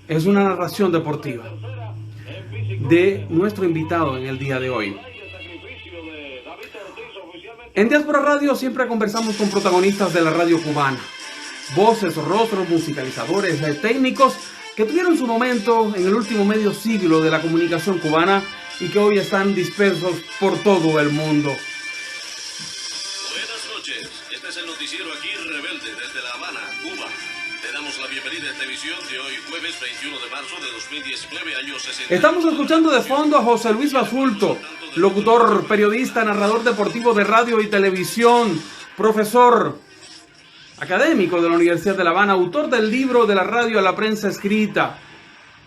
es una narración deportiva de nuestro invitado en el día de hoy. En Diáspora Radio siempre conversamos con protagonistas de la radio cubana. Voces, rostros, musicalizadores, técnicos que tuvieron su momento en el último medio siglo de la comunicación cubana y que hoy están dispersos por todo el mundo. Buenas noches, este es el noticiero aquí Rebelde desde La Habana, Cuba. Le damos la bienvenida a esta emisión de hoy jueves 21 de marzo de 2019, año 60. Estamos escuchando de fondo a José Luis Basulto, locutor, periodista, narrador deportivo de radio y televisión, profesor académico de la Universidad de La Habana, autor del libro De la radio a la prensa escrita.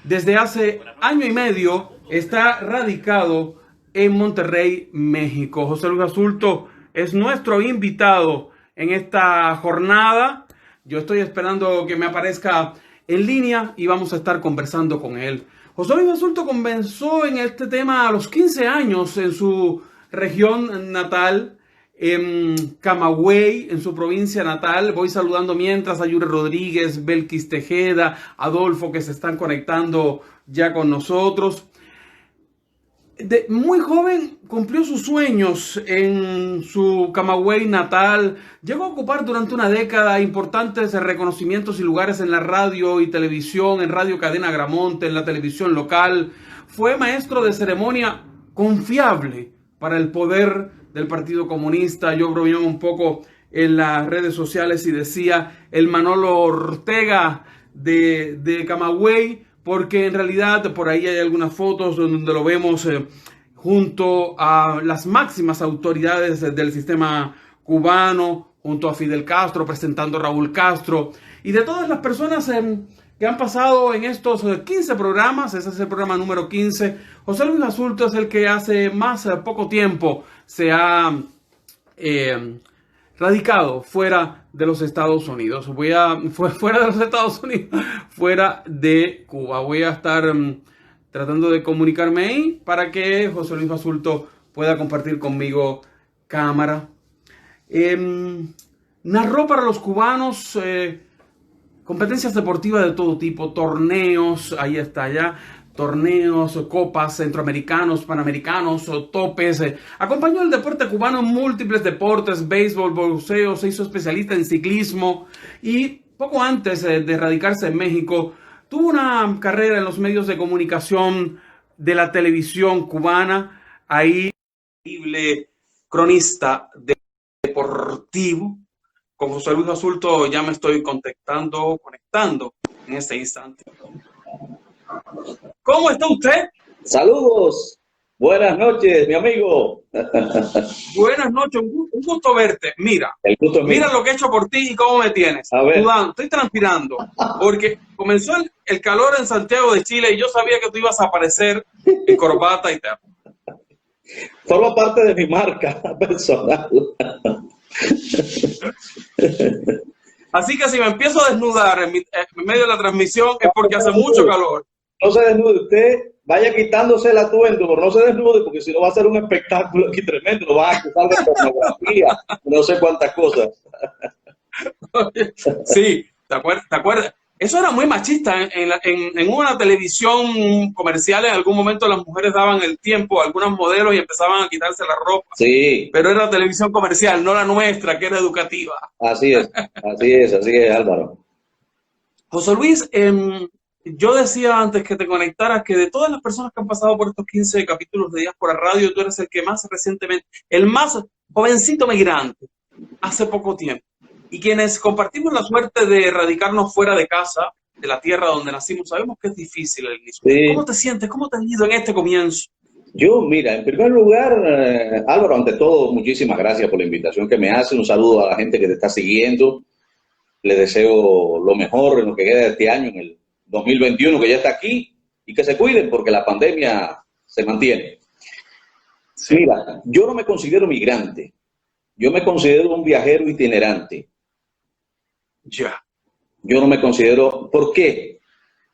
Desde hace año y medio está radicado en Monterrey, México. José Luis Basulto es nuestro invitado en esta jornada. Yo estoy esperando que me aparezca en línea y vamos a estar conversando con él. José Luis Basulto comenzó en este tema a los 15 años en su región natal, en Camagüey, en su provincia natal. Voy saludando mientras a Yuri Rodríguez, Belkis Tejeda, Adolfo, que se están conectando ya con nosotros. Muy joven cumplió sus sueños en su Camagüey natal. Llegó a ocupar durante una década importantes reconocimientos y lugares en la radio y televisión, en Radio Cadena Gramonte, en la televisión local. Fue maestro de ceremonia confiable para el poder del Partido Comunista. Yo bromeaba un poco en las redes sociales y decía el Manolo Ortega de Camagüey, porque en realidad por ahí hay algunas fotos donde lo vemos junto a las máximas autoridades del sistema cubano, junto a Fidel Castro, presentando a Raúl Castro, y de todas las personas que han pasado en estos 15 programas. Ese es el programa número 15. José Luis Basulto es el que hace más poco tiempo se ha radicado fuera de los Estados Unidos. Fuera de los Estados Unidos, fuera de Cuba. Voy a estar tratando de comunicarme ahí para que José Luis Basulto pueda compartir conmigo cámara. Narró para los cubanos competencias deportivas de todo tipo, torneos, ahí está ya, torneos, copas, centroamericanos, panamericanos, topes. Acompañó el deporte cubano en múltiples deportes, béisbol, boxeo, se hizo especialista en ciclismo y poco antes de radicarse en México, tuvo una carrera en los medios de comunicación de la televisión cubana. Ahí, increíble cronista deportivo. Con José Luis Basulto ya me estoy conectando en este instante. ¿Cómo está usted? Saludos, buenas noches, mi amigo. Buenas noches, un gusto verte. Mira, mira lo que he hecho por ti y cómo me tienes. Sudando, estoy transpirando, porque comenzó el calor en Santiago de Chile y yo sabía que tú ibas a aparecer en corbata y terno. Forma parte de mi marca personal. Así que si me empiezo a desnudar en medio de la transmisión es porque hace mucho calor. No se desnude, usted vaya quitándose el atuendo, pero no se desnude porque si no va a ser un espectáculo aquí tremendo, lo va a acusar de pornografía, no sé cuántas cosas. Sí, ¿te acuerdas? Eso era muy machista. En una televisión comercial, en algún momento las mujeres daban el tiempo a algunos modelos y empezaban a quitarse la ropa. Sí. Pero era televisión comercial, no la nuestra, que era educativa. Así es, Álvaro. José Luis, yo decía antes que te conectaras que de todas las personas que han pasado por estos 15 capítulos de Diáspora Radio, tú eres el que más recientemente, el más jovencito migrante, hace poco tiempo. Y quienes compartimos la suerte de radicarnos fuera de casa, de la tierra donde nacimos, sabemos que es difícil el inicio. Sí. ¿Cómo te sientes? ¿Cómo te has ido en este comienzo? Yo, mira, en primer lugar, Álvaro, ante todo, muchísimas gracias por la invitación que me hace. Un saludo a la gente que te está siguiendo. Les deseo lo mejor en lo que queda de este año, en el 2021, que ya está aquí, y que se cuiden porque la pandemia se mantiene. Sí. Mira, yo no me considero migrante. Yo me considero un viajero itinerante. Ya. Yo no me considero... ¿Por qué?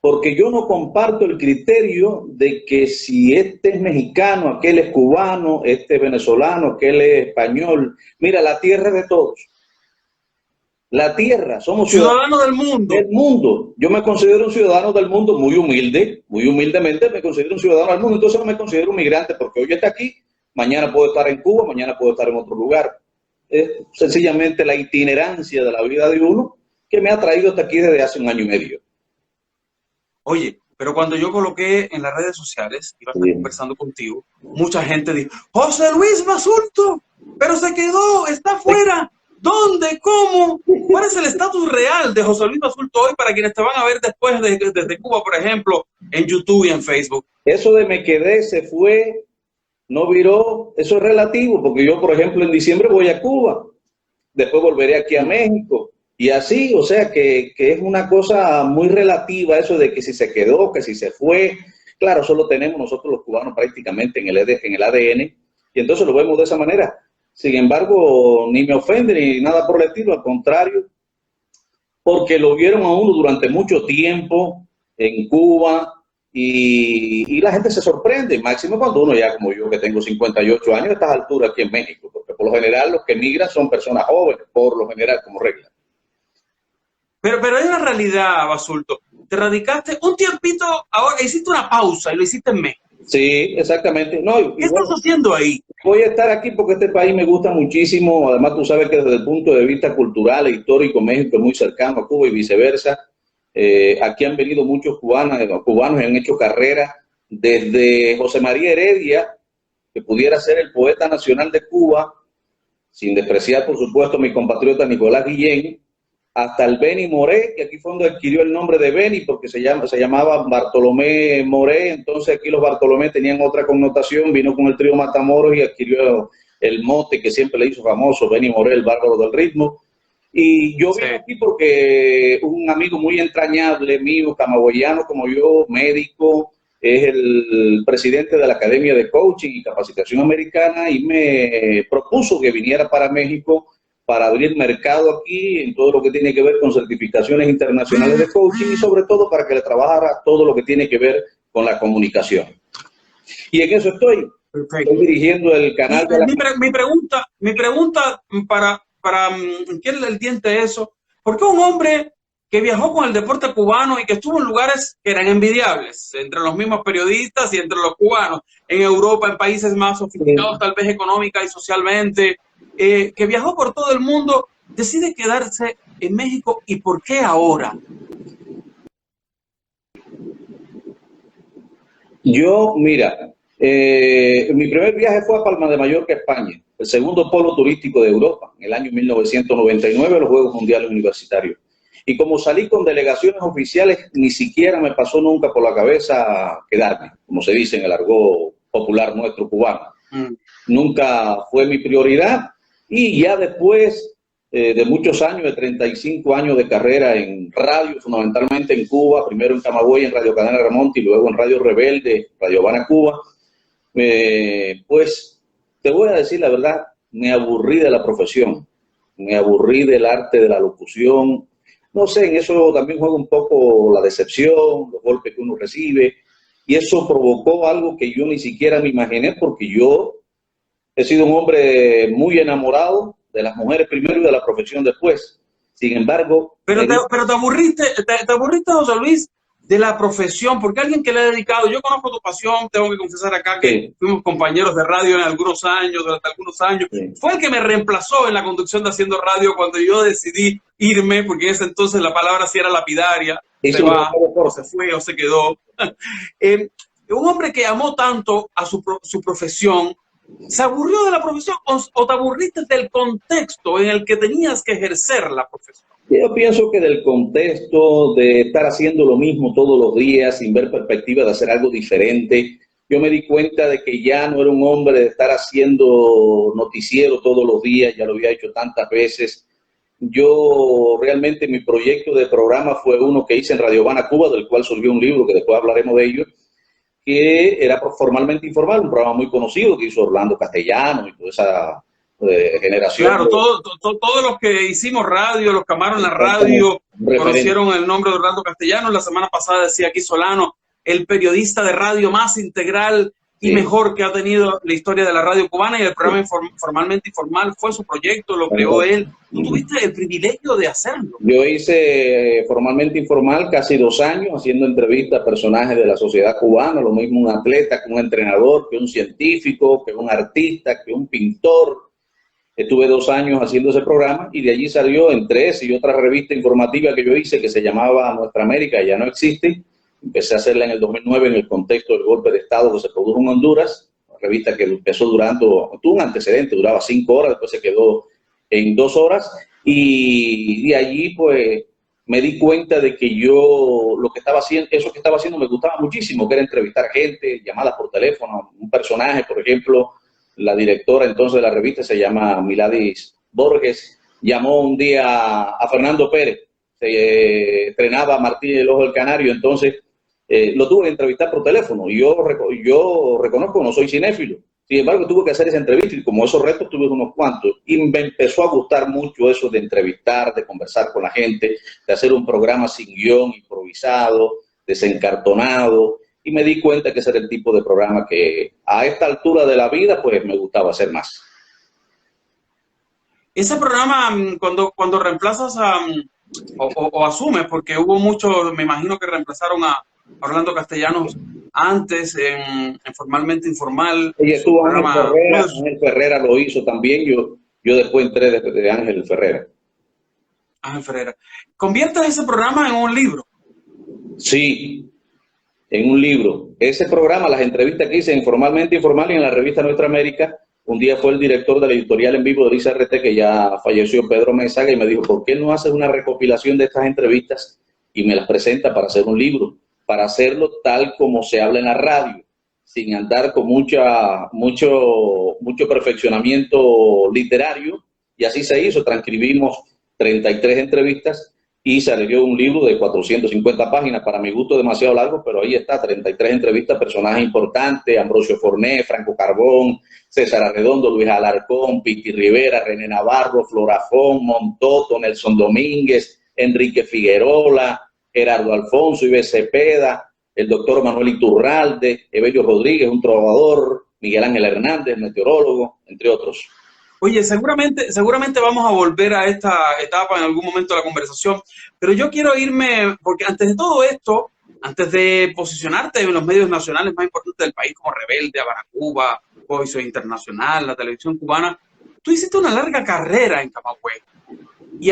Porque yo no comparto el criterio de que si este es mexicano, aquel es cubano, este es venezolano, aquel es español. Mira, la tierra es de todos. la tierra, somos ciudadano del mundo. Del mundo. Yo me considero un ciudadano del mundo muy humilde, muy humildemente me considero un ciudadano del mundo, entonces no me considero un migrante porque hoy está aquí, mañana puedo estar en Cuba, mañana puedo estar en otro lugar. Es sencillamente la itinerancia de la vida de uno que me ha traído hasta aquí desde hace 1 año y medio. Oye, pero cuando yo coloqué en las redes sociales, iba a estar conversando contigo, mucha gente dijo, José Luis Basulto, pero se quedó, está fuera. ¿Dónde? ¿Cómo? ¿Cuál es el estatus real de José Luis Basulto hoy para quienes te van a ver después desde Cuba, por ejemplo, en YouTube y en Facebook? Eso de me quedé, se fue, no viró, eso es relativo, porque yo, por ejemplo, en diciembre voy a Cuba, después volveré aquí a México, y así, o sea, que es una cosa muy relativa eso de que si se quedó, que si se fue. Claro, solo tenemos nosotros los cubanos prácticamente en el ADN, y entonces lo vemos de esa manera. Sin embargo, ni me ofende ni nada por el estilo, al contrario, porque lo vieron a uno durante mucho tiempo en Cuba y la gente se sorprende, máximo cuando uno ya como yo que tengo 58 años a estas alturas aquí en México, porque por lo general los que migran son personas jóvenes, por lo general como regla. Pero hay una realidad, Basulto. Te radicaste un tiempito, ahora hiciste una pausa y lo hiciste en México. Sí, exactamente. No, ¿Qué estás haciendo ahí? Voy a estar aquí porque este país me gusta muchísimo. Además, tú sabes que desde el punto de vista cultural e histórico, México es muy cercano a Cuba y viceversa. Aquí han venido muchos cubanos y han hecho carrera desde José María Heredia, que pudiera ser el poeta nacional de Cuba, sin despreciar, por supuesto, a mi compatriota Nicolás Guillén, hasta el Benny Moré, que aquí fue donde adquirió el nombre de Benny, porque se llamaba Bartolomé Moré. Entonces aquí los Bartolomé tenían otra connotación, vino con el trío Matamoros y adquirió el mote que siempre le hizo famoso, Benny Moré, el bárbaro del ritmo. Y yo vine aquí porque un amigo muy entrañable mío, camagüeyano como yo, médico, es el presidente de la Academia de Coaching y Capacitación Americana, y me propuso que viniera para México para abrir mercado aquí en todo lo que tiene que ver con certificaciones internacionales de coaching y sobre todo para que le trabajara todo lo que tiene que ver con la comunicación. Y en eso estoy. Perfecto. Estoy dirigiendo el canal de la... Mi pregunta para quién le entiende eso, ¿por qué un hombre que viajó con el deporte cubano y que estuvo en lugares que eran envidiables, entre los mismos periodistas y entre los cubanos, en Europa, en países más sofisticados, tal vez económica y socialmente, que viajó por todo el mundo, decide quedarse en México? ¿Y por qué ahora? Yo, mira, mi primer viaje fue a Palma de Mallorca, España, el segundo polo turístico de Europa, en el año 1999, los Juegos Mundiales Universitarios. Y como salí con delegaciones oficiales, ni siquiera me pasó nunca por la cabeza quedarme, como se dice en el argot popular nuestro cubano. Nunca fue mi prioridad. Y ya después de muchos años, de 35 años de carrera en radio, fundamentalmente en Cuba, primero en Camagüey, en Radio Cadena Gramonte, y luego en Radio Rebelde, Radio Habana, Cuba, pues te voy a decir la verdad, me aburrí de la profesión, me aburrí del arte de la locución. No sé, en eso también juega un poco la decepción, los golpes que uno recibe, y eso provocó algo que yo ni siquiera me imaginé, porque yo he sido un hombre muy enamorado de las mujeres primero y de la profesión después. Sin embargo... Pero te aburriste, José Luis, de la profesión, porque alguien que le ha dedicado, yo conozco tu pasión, tengo que confesar acá que fuimos compañeros de radio en algunos años, durante algunos años, fue el que me reemplazó en la conducción de Haciendo Radio cuando yo decidí irme, porque en ese entonces la palabra sí era lapidaria, se va, o se fue, o se quedó. Un hombre que amó tanto a su profesión, ¿se aburrió de la profesión o te aburriste del contexto en el que tenías que ejercer la profesión? Yo pienso que del contexto de estar haciendo lo mismo todos los días sin ver perspectiva de hacer algo diferente, yo me di cuenta de que ya no era un hombre de estar haciendo noticiero todos los días, ya lo había hecho tantas veces. Yo realmente mi proyecto de programa fue uno que hice en Radio Habana, Cuba, del cual surgió un libro que después hablaremos de ello, que era formalmente informal, un programa muy conocido que hizo Orlando Castellano y toda esa generación. Claro, todos los que hicimos radio, los que amaron la radio, conocieron el nombre de Orlando Castellano. La semana pasada decía aquí Solano, el periodista de radio más integral y mejor que ha tenido la historia de la radio cubana, y el programa Formalmente Informal fue su proyecto, lo creó él. Tú tuviste el privilegio de hacerlo. Yo hice Formalmente Informal casi 2 años haciendo entrevistas a personajes de la sociedad cubana, lo mismo un atleta que un entrenador, que un científico, que un artista, que un pintor. Estuve 2 años haciendo ese programa y de allí salió entre ese y otra revista informativa que yo hice que se llamaba Nuestra América, ya no existe. Empecé a hacerla en el 2009 en el contexto del golpe de Estado que se produjo en Honduras, una revista que empezó tuvo un antecedente, duraba 5 horas, después se quedó en 2 horas, y de allí pues me di cuenta de que yo lo que estaba haciendo, eso que estaba haciendo me gustaba muchísimo, que era entrevistar gente, llamadas por teléfono, un personaje, por ejemplo, la directora entonces de la revista se llama Miladis Borges, llamó un día a Fernando Pérez, se entrenaba a Martín el Ojo del Canario, entonces lo tuve que entrevistar por teléfono. Yo reconozco que no soy cinéfilo, sin embargo tuve que hacer esa entrevista y como esos retos tuve unos cuantos y me empezó a gustar mucho eso de entrevistar, de conversar con la gente, de hacer un programa sin guión, improvisado, desencartonado, y me di cuenta que ese era el tipo de programa que a esta altura de la vida pues me gustaba hacer más. Ese programa, cuando reemplazas o asumes, porque hubo muchos, me imagino que reemplazaron a Orlando Castellanos antes en Formalmente Informal. Ella estuvo Ángel Ferrera lo hizo también, yo después entré de Ángel Ferrera. Ángel Ferrera. ¿Conviertes ese programa en un libro? Sí, en un libro. Ese programa, las entrevistas que hice en Formalmente Informal y en la revista Nuestra América, un día fue el director de la editorial en vivo de Lisa RT, que ya falleció, Pedro Mesaga, y me dijo, ¿por qué no haces una recopilación de estas entrevistas y me las presenta para hacer un libro? Para hacerlo tal como se habla en la radio, sin andar con mucho perfeccionamiento literario, y así se hizo. Transcribimos 33 entrevistas y salió un libro de 450 páginas, para mi gusto demasiado largo, pero ahí está, 33 entrevistas, personajes importantes, Ambrosio Forné, Franco Carbón, César Arredondo, Luis Alarcón, Piti Rivera, René Navarro, Florafón, Montoto, Nelson Domínguez, Enrique Figuerola, Gerardo Alfonso, Ives Cepeda, el doctor Manuel Iturralde, Evelio Rodríguez, un trovador, Miguel Ángel Hernández, meteorólogo, entre otros. Oye, seguramente vamos a volver a esta etapa en algún momento de la conversación, pero yo quiero irme, porque antes de todo esto, antes de posicionarte en los medios nacionales más importantes del país, como Rebelde, Habana Cuba, Voice Internacional, la televisión cubana, tú hiciste una larga carrera en Camagüey. Y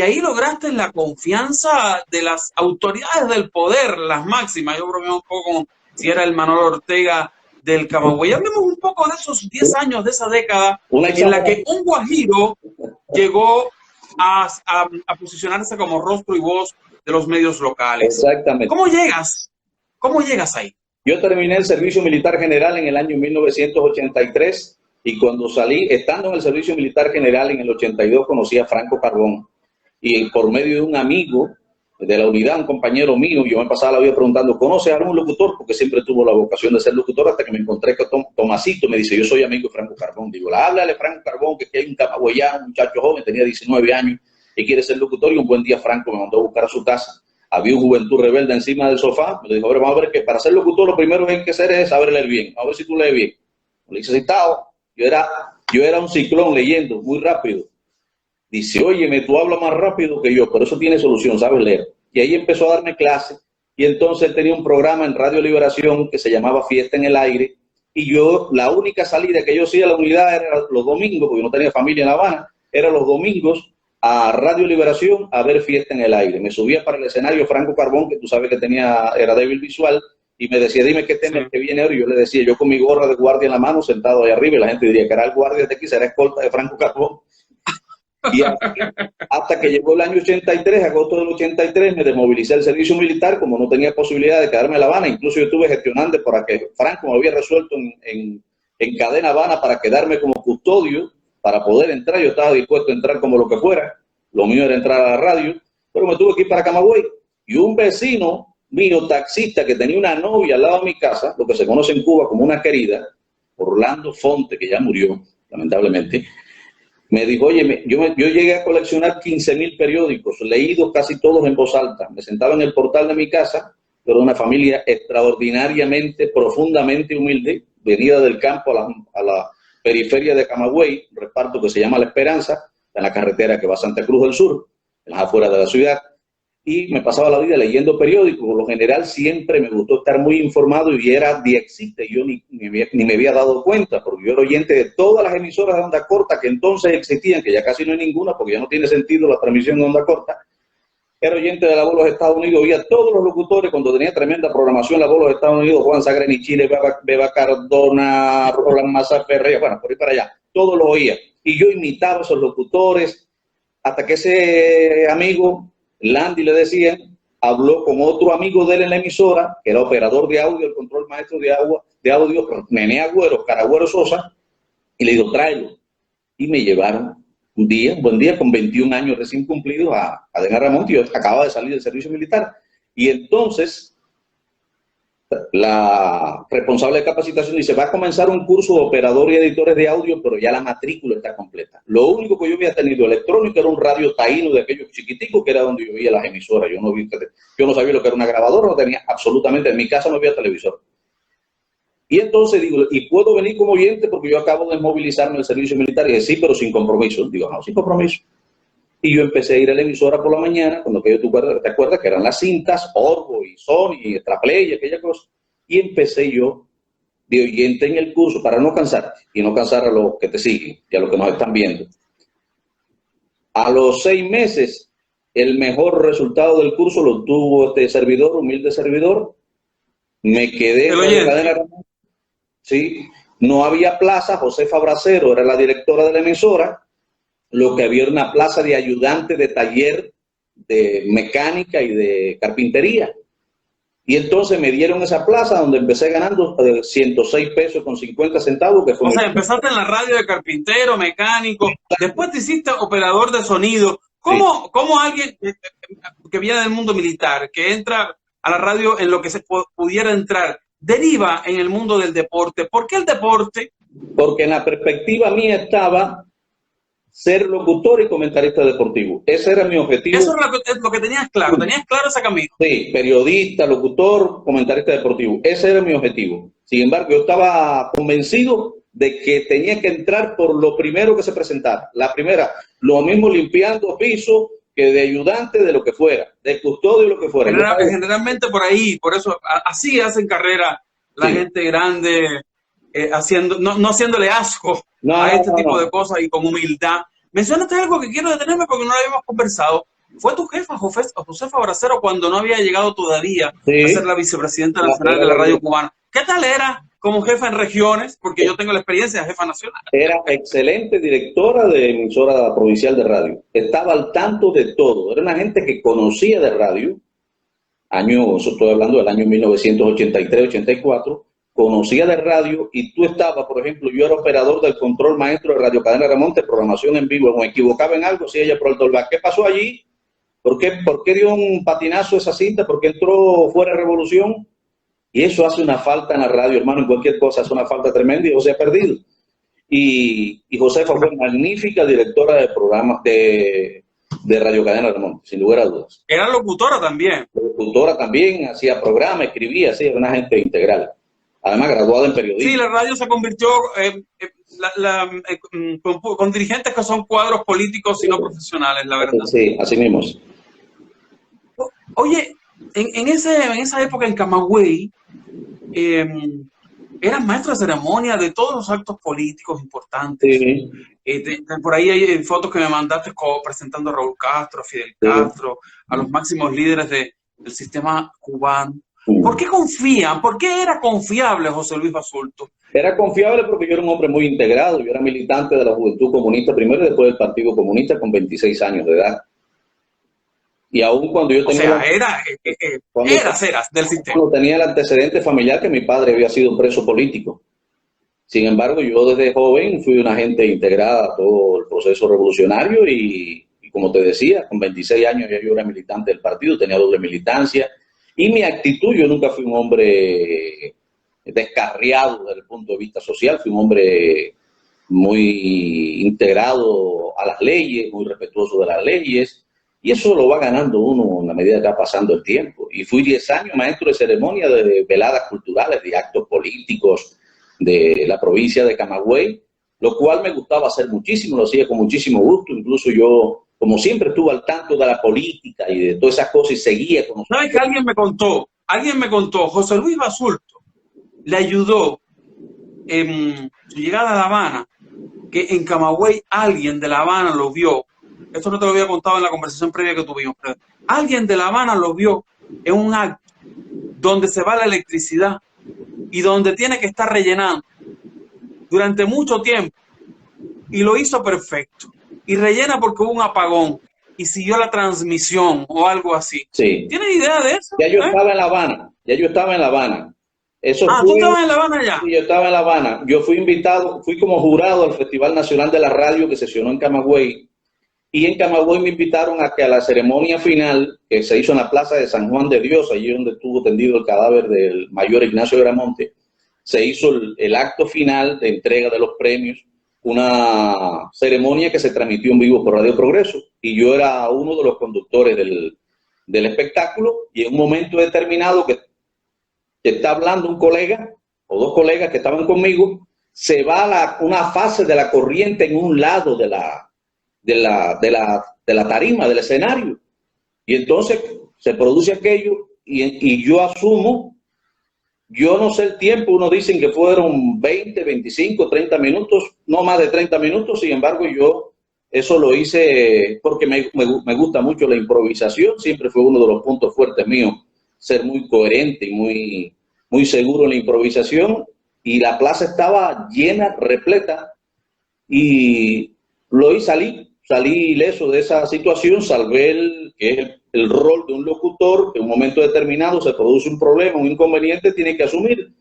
ahí lograste la confianza de las autoridades del poder, las máximas. Yo creo que un poco si era el Manolo Ortega del Camagüey. Hablemos un poco de esos 10 años, de esa década en la que un guajiro llegó a posicionarse como rostro y voz de los medios locales. Exactamente. ¿Cómo llegas? ¿Cómo llegas ahí? Yo terminé el servicio militar general en el año 1983 y cuando salí, estando en el servicio militar general en el 82, conocí a Franco Carbón y por medio de un amigo de la unidad, un compañero mío, yo me pasaba la vida preguntando, ¿conoces a algún locutor? Porque siempre tuvo la vocación de ser locutor hasta que me encontré con Tomasito, me dice, yo soy amigo de Franco Carbón. Digo, háblale Franco Carbón, que hay un camagüeyano, un muchacho joven, tenía 19 años y quiere ser locutor, y un buen día Franco me mandó a buscar a su casa. Había un Juventud Rebelde encima del sofá, me dijo, vamos a ver que para ser locutor lo primero que hay que hacer es saber leer bien, a ver si tú lees bien. Le dije, citado, yo era un ciclón leyendo muy rápido. Dice, óyeme, tú hablas más rápido que yo, pero eso tiene solución, sabes leer. Y ahí empezó a darme clases, y entonces él tenía un programa en Radio Liberación que se llamaba Fiesta en el Aire, y yo, la única salida que yo hacía a la unidad era los domingos, porque yo no tenía familia en La Habana, era los domingos a Radio Liberación a ver Fiesta en el Aire. Me subía para el escenario Franco Carbón, que tú sabes que era débil visual, y me decía, dime qué tema que viene ahora, y yo le decía, yo con mi gorra de guardia en la mano, sentado ahí arriba, y la gente diría que era el guardia de aquí, será escolta de Franco Carbón. Y hasta que llegó el año 83, agosto del 83, me desmovilicé del servicio militar, como no tenía posibilidad de quedarme en La Habana. Incluso yo estuve gestionando para que Franco me había resuelto en Cadena Habana para quedarme como custodio, para poder entrar. Yo estaba dispuesto a entrar como lo que fuera, lo mío era entrar a la radio, pero me tuve que ir para Camagüey. Y un vecino mío, taxista, que tenía una novia al lado de mi casa, lo que se conoce en Cuba como una querida, Orlando Fonte, que ya murió, lamentablemente, me dijo, oye, yo llegué a coleccionar 15.000 periódicos, leídos casi todos en voz alta. Me sentaba en el portal de mi casa, pero de una familia extraordinariamente, profundamente humilde, venida del campo a la periferia de Camagüey, un reparto que se llama La Esperanza, en la carretera que va a Santa Cruz del Sur, en las afueras de la ciudad, y me pasaba la vida leyendo periódicos. Por lo general siempre me gustó estar muy informado y era diexiste, yo ni me había dado cuenta, porque yo era oyente de todas las emisoras de onda corta que entonces existían, que ya casi no hay ninguna, porque ya no tiene sentido la transmisión de onda corta. Era oyente de La Voz de los Estados Unidos, oía todos los locutores cuando tenía tremenda programación, La Voz de los Estados Unidos, Juan Sagreni Chile, Beba Cardona, Roland Maza Ferreira, bueno, por ahí para allá, todos los oía. Y yo imitaba a esos locutores, hasta que ese amigo, Landy le decía, habló con otro amigo de él en la emisora, que era operador de audio, el control maestro de audio, Nené Agüero, Caragüero Sosa, y le dijo, tráelo. Y me llevaron un buen día, con 21 años recién cumplidos, a Adena Ramón, que yo acababa de salir del servicio militar. Y entonces, la responsable de capacitación dice, va a comenzar un curso de operador y editores de audio, pero ya la matrícula está completa. Lo único que yo había tenido electrónico era un radio taíno de aquellos chiquiticos, que era donde yo veía las emisoras. Yo no sabía lo que era una grabadora, no tenía absolutamente, en mi casa no había televisor. Y entonces digo, ¿y puedo venir como oyente? Porque yo acabo de movilizarme del servicio militar. Y dije, sí, pero sin compromiso. Digo, no, sin compromiso. Y yo empecé a ir a la emisora por la mañana, cuando que tú te acuerdas que eran las cintas, Orgo y Sony, Extraplay y aquella cosa. Y empecé yo de oyente en el curso para no cansarte y no cansar a los que te siguen y a los que nos están viendo. A los 6 meses, el mejor resultado del curso lo tuvo este servidor, humilde servidor. Me quedé en la cadena. Sí, no había plaza, Josefa Bracero era la directora de la emisora, lo que había era una plaza de ayudante de taller de mecánica y de carpintería. Y entonces me dieron esa plaza donde empecé ganando 106 pesos con 50 centavos. Que fue empezaste en la radio de carpintero, mecánico, después te hiciste operador de sonido. ¿Cómo alguien que viene del mundo militar, que entra a la radio en lo que se pudiera entrar, deriva en el mundo del deporte? ¿Por qué el deporte? Porque en la perspectiva mía estaba ser locutor y comentarista deportivo. Ese era mi objetivo. Eso es lo que tenías claro ese camino. Sí, periodista, locutor, comentarista deportivo. Ese era mi objetivo. Sin embargo, yo estaba convencido de que tenía que entrar por lo primero que se presentara. La primera, lo mismo limpiando piso que de ayudante, de lo que fuera, de custodio, lo que fuera. Generalmente por ahí, por eso, así hacen carrera la gente grande, no haciéndole asco a este tipo de cosas y con humildad. Mencionaste algo que quiero detenerme porque no lo habíamos conversado. Fue tu jefa, Josefa Bracero, cuando no había llegado todavía a ser la vicepresidenta nacional de la radio cubana. ¿Qué tal era como jefa en regiones? Porque yo tengo la experiencia de jefa nacional. Era excelente directora de emisora provincial de radio. Estaba al tanto de todo. Era una gente que conocía de radio. Estoy hablando del año 1983-84. Conocía de radio y tú estabas, por ejemplo, yo era operador del control maestro de Radio Cadena Ramón, de programación en vivo. Me equivocaba en algo, si ella por el dolbar. ¿Qué pasó allí? ¿Por qué dio un patinazo esa cinta? ¿Por qué entró fuera de revolución? Y eso hace una falta en la radio, hermano, en cualquier cosa hace una falta tremenda y José ha perdido. Y Josefa fue magnífica directora de programas de Radio Cadena Ramón, sin lugar a dudas. Era locutora también. Locutora también, hacía programas, escribía, sí, era una gente integral. Además, graduada en periodismo. Sí, la radio se convirtió con dirigentes que son cuadros políticos y no profesionales, la verdad. Sí, así mismo. Oye, en esa época en Camagüey, eras maestro de ceremonia de todos los actos políticos importantes. Sí. Por ahí hay fotos que me mandaste presentando a Raúl Castro, a Fidel Castro, a los máximos líderes del sistema cubano. ¿Por qué confían? ¿Por qué era confiable José Luis Basulto? Era confiable porque yo era un hombre muy integrado. Yo era militante de la Juventud Comunista primero y después del Partido Comunista con 26 años de edad. Y aún cuando yo tenía... O sea, eras del sistema. Cuando tenía el antecedente familiar que mi padre había sido preso político. Sin embargo, yo desde joven fui una gente integrada a todo el proceso revolucionario y como te decía, con 26 años ya yo era militante del partido, tenía doble militancia. Y mi actitud, yo nunca fui un hombre descarriado desde el punto de vista social, fui un hombre muy integrado a las leyes, muy respetuoso de las leyes, y eso lo va ganando uno en la medida que va pasando el tiempo. Y fui 10 años maestro de ceremonia de veladas culturales, de actos políticos, de la provincia de Camagüey, lo cual me gustaba hacer muchísimo, lo hacía con muchísimo gusto. Incluso yo, como siempre, estuve al tanto de la política y de todas esas cosas y seguía con... ¿Sabes que alguien me contó, José Luis Basulto le ayudó en su llegada a La Habana, que en Camagüey alguien de La Habana lo vio? Esto no te lo había contado en la conversación previa que tuvimos, pero alguien de La Habana lo vio en un acto donde se va la electricidad y donde tiene que estar rellenando durante mucho tiempo, y lo hizo perfecto, y rellena porque hubo un apagón y siguió la transmisión o algo así. Sí. ¿Tienes idea de eso? Ya yo estaba en La Habana, ya yo estaba en La Habana. Eso ¿tú estabas en La Habana ya? Sí, yo estaba en La Habana. Yo fui invitado, fui como jurado al Festival Nacional de la Radio que sesionó en Camagüey, y en Camagüey me invitaron a que a la ceremonia final, que se hizo en la Plaza de San Juan de Dios, allí donde estuvo tendido el cadáver del mayor Ignacio Gramonte, se hizo el acto final de entrega de los premios, una ceremonia que se transmitió en vivo por Radio Progreso, y yo era uno de los conductores del espectáculo, y en un momento determinado que está hablando un colega o dos colegas que estaban conmigo, se va una fase de la corriente en un lado de la tarima, del escenario, y entonces se produce aquello, y yo asumo. Yo no sé el tiempo, unos dicen que fueron 20, 25, 30 minutos, no más de 30 minutos. Sin embargo, yo eso lo hice porque me gusta mucho la improvisación. Siempre fue uno de los puntos fuertes míos, ser muy coherente y muy seguro en la improvisación. Y la plaza estaba llena, repleta, y lo hice, salí ileso de esa situación, salvé el rol de un locutor que en un momento determinado se produce un problema, un inconveniente, tiene que asumir.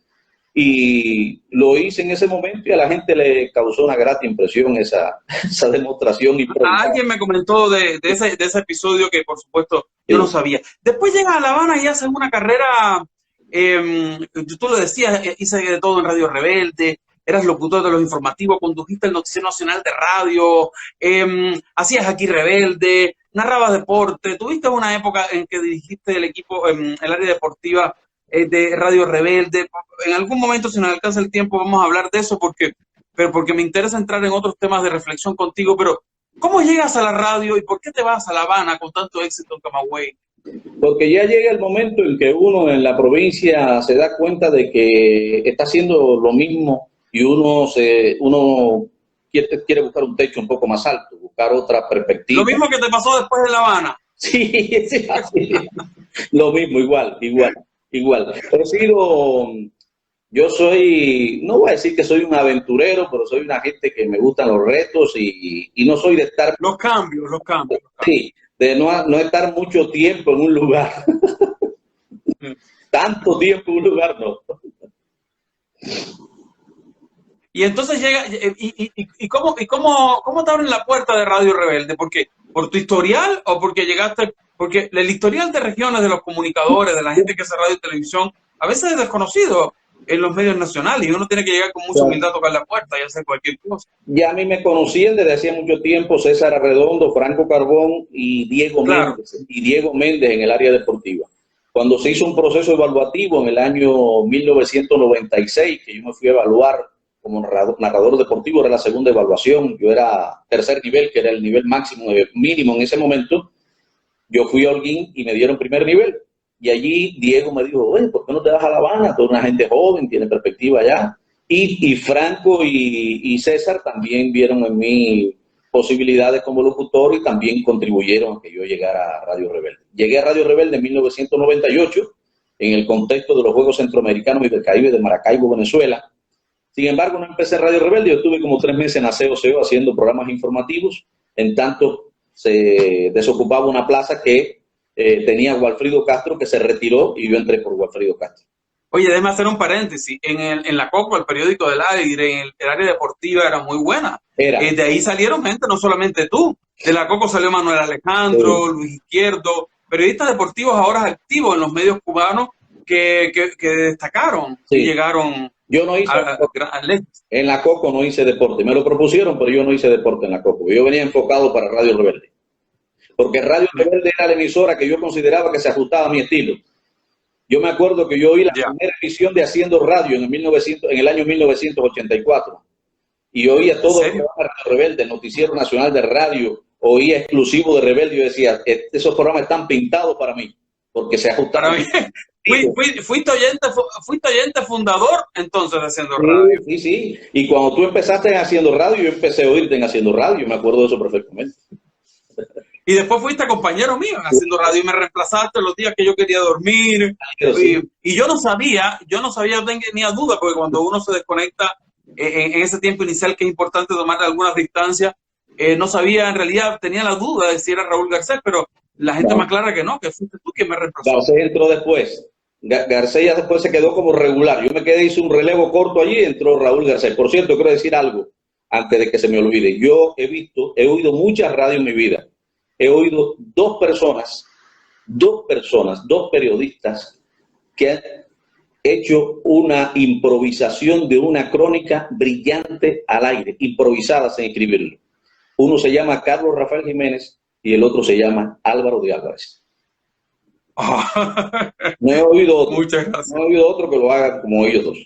Y lo hice en ese momento y a la gente le causó una grata impresión esa demostración. Alguien me comentó de ese episodio que, por supuesto, yo no sabía. Después llegas a La Habana y haces una carrera, tú lo decías, hice de todo en Radio Rebelde, eras locutor de los informativos, condujiste el Noticiero Nacional de Radio, hacías Aquí Rebelde, narrabas deporte, tuviste una época en que dirigiste el equipo, el área deportiva de Radio Rebelde. En algún momento, si nos alcanza el tiempo, vamos a hablar de eso porque me interesa entrar en otros temas de reflexión contigo. Pero, ¿cómo llegas a la radio y por qué te vas a La Habana con tanto éxito en Camagüey? Porque ya llega el momento en que uno en la provincia se da cuenta de que está haciendo lo mismo y uno quiere buscar un techo un poco más alto, buscar otra perspectiva. Lo mismo que te pasó después de La Habana. Sí, así. Lo mismo, igual. Yo soy, no voy a decir que soy un aventurero, pero soy una gente que me gustan los retos y no soy de estar... Los cambios. Sí, de no estar mucho tiempo en un lugar. Tanto tiempo en un lugar, no. Y entonces llega, ¿cómo te abren la puerta de Radio Rebelde? ¿Porque por tu historial o porque llegaste? Porque el historial de regiones, de los comunicadores, de la gente que hace radio y televisión, a veces es desconocido en los medios nacionales y uno tiene que llegar con mucha humildad a tocar la puerta y hacer cualquier cosa. Ya a mí me conocían desde hacía mucho tiempo César Arredondo, Franco Carbón y Diego Méndez en el área deportiva. Cuando se hizo un proceso evaluativo en el año 1996, que yo me fui a evaluar como narrador deportivo, era la segunda evaluación, yo era tercer nivel, que era el nivel máximo, mínimo en ese momento. Yo fui a Holguín y me dieron primer nivel. Y allí Diego me dijo, oye, ¿por qué no te vas a La Habana? Toda una gente joven, tiene perspectiva allá. Y Franco y César también vieron en mí posibilidades como locutor y también contribuyeron a que yo llegara a Radio Rebelde. Llegué a Radio Rebelde en 1998, en el contexto de los Juegos Centroamericanos y del Caribe de Maracaibo, Venezuela. Sin embargo, no empecé en Radio Rebelde, yo estuve como 3 meses en Aseo haciendo programas informativos, en tanto se desocupaba una plaza que tenía Walfrido Castro, que se retiró, y yo entré por Walfrido Castro. Oye, déjame hacer un paréntesis. En la Coco, el periódico del aire, en el área deportiva era muy buena. De ahí salieron gente, no solamente tú. De la Coco salió Manuel Alejandro, Luis Izquierdo, periodistas deportivos ahora activos en los medios cubanos que destacaron y llegaron. Yo no hice en la Coco, no hice deporte. Me lo propusieron, pero yo no hice deporte en la Coco. Yo venía enfocado para Radio Rebelde. Porque Radio Rebelde era la emisora que yo consideraba que se ajustaba a mi estilo. Yo me acuerdo que yo oí la Ya. primera edición de Haciendo Radio en el año 1984 y oía ¿En todo el serio? programa de Rebelde, el Noticiero Nacional de Radio, oía exclusivo de Rebelde y yo decía, esos programas están pintados para mí, porque se Para ajustaron. mí, fuiste oyente fundador entonces de Haciendo Sí, Radio. sí, sí. Y cuando tú empezaste en Haciendo Radio, yo empecé a oírte en Haciendo Radio, me acuerdo de eso perfectamente. Y después fuiste compañero mío en Haciendo Radio y me reemplazaste los días que yo quería dormir. Pero sí, Y yo no sabía, no tenía duda, porque cuando uno se desconecta en ese tiempo inicial que es importante tomar algunas distancias, no sabía, en realidad tenía la duda de si era Raúl Garcés, pero la gente me no. aclara que no, que fuiste tú quien me reemplazó. Garcés entró después. Garcés ya después se quedó como regular. Yo me quedé, hice un relevo corto allí y entró Raúl Garcés. Por cierto, quiero decir algo antes de que se me olvide. Yo he oído muchas radios en mi vida. He oído dos periodistas que han hecho una improvisación de una crónica brillante al aire, improvisada sin escribirlo. Uno se llama Carlos Rafael Jiménez y el otro se llama Álvaro de Álvarez. No he oído otro, Muchas gracias. no he oído otro que lo haga como ellos dos.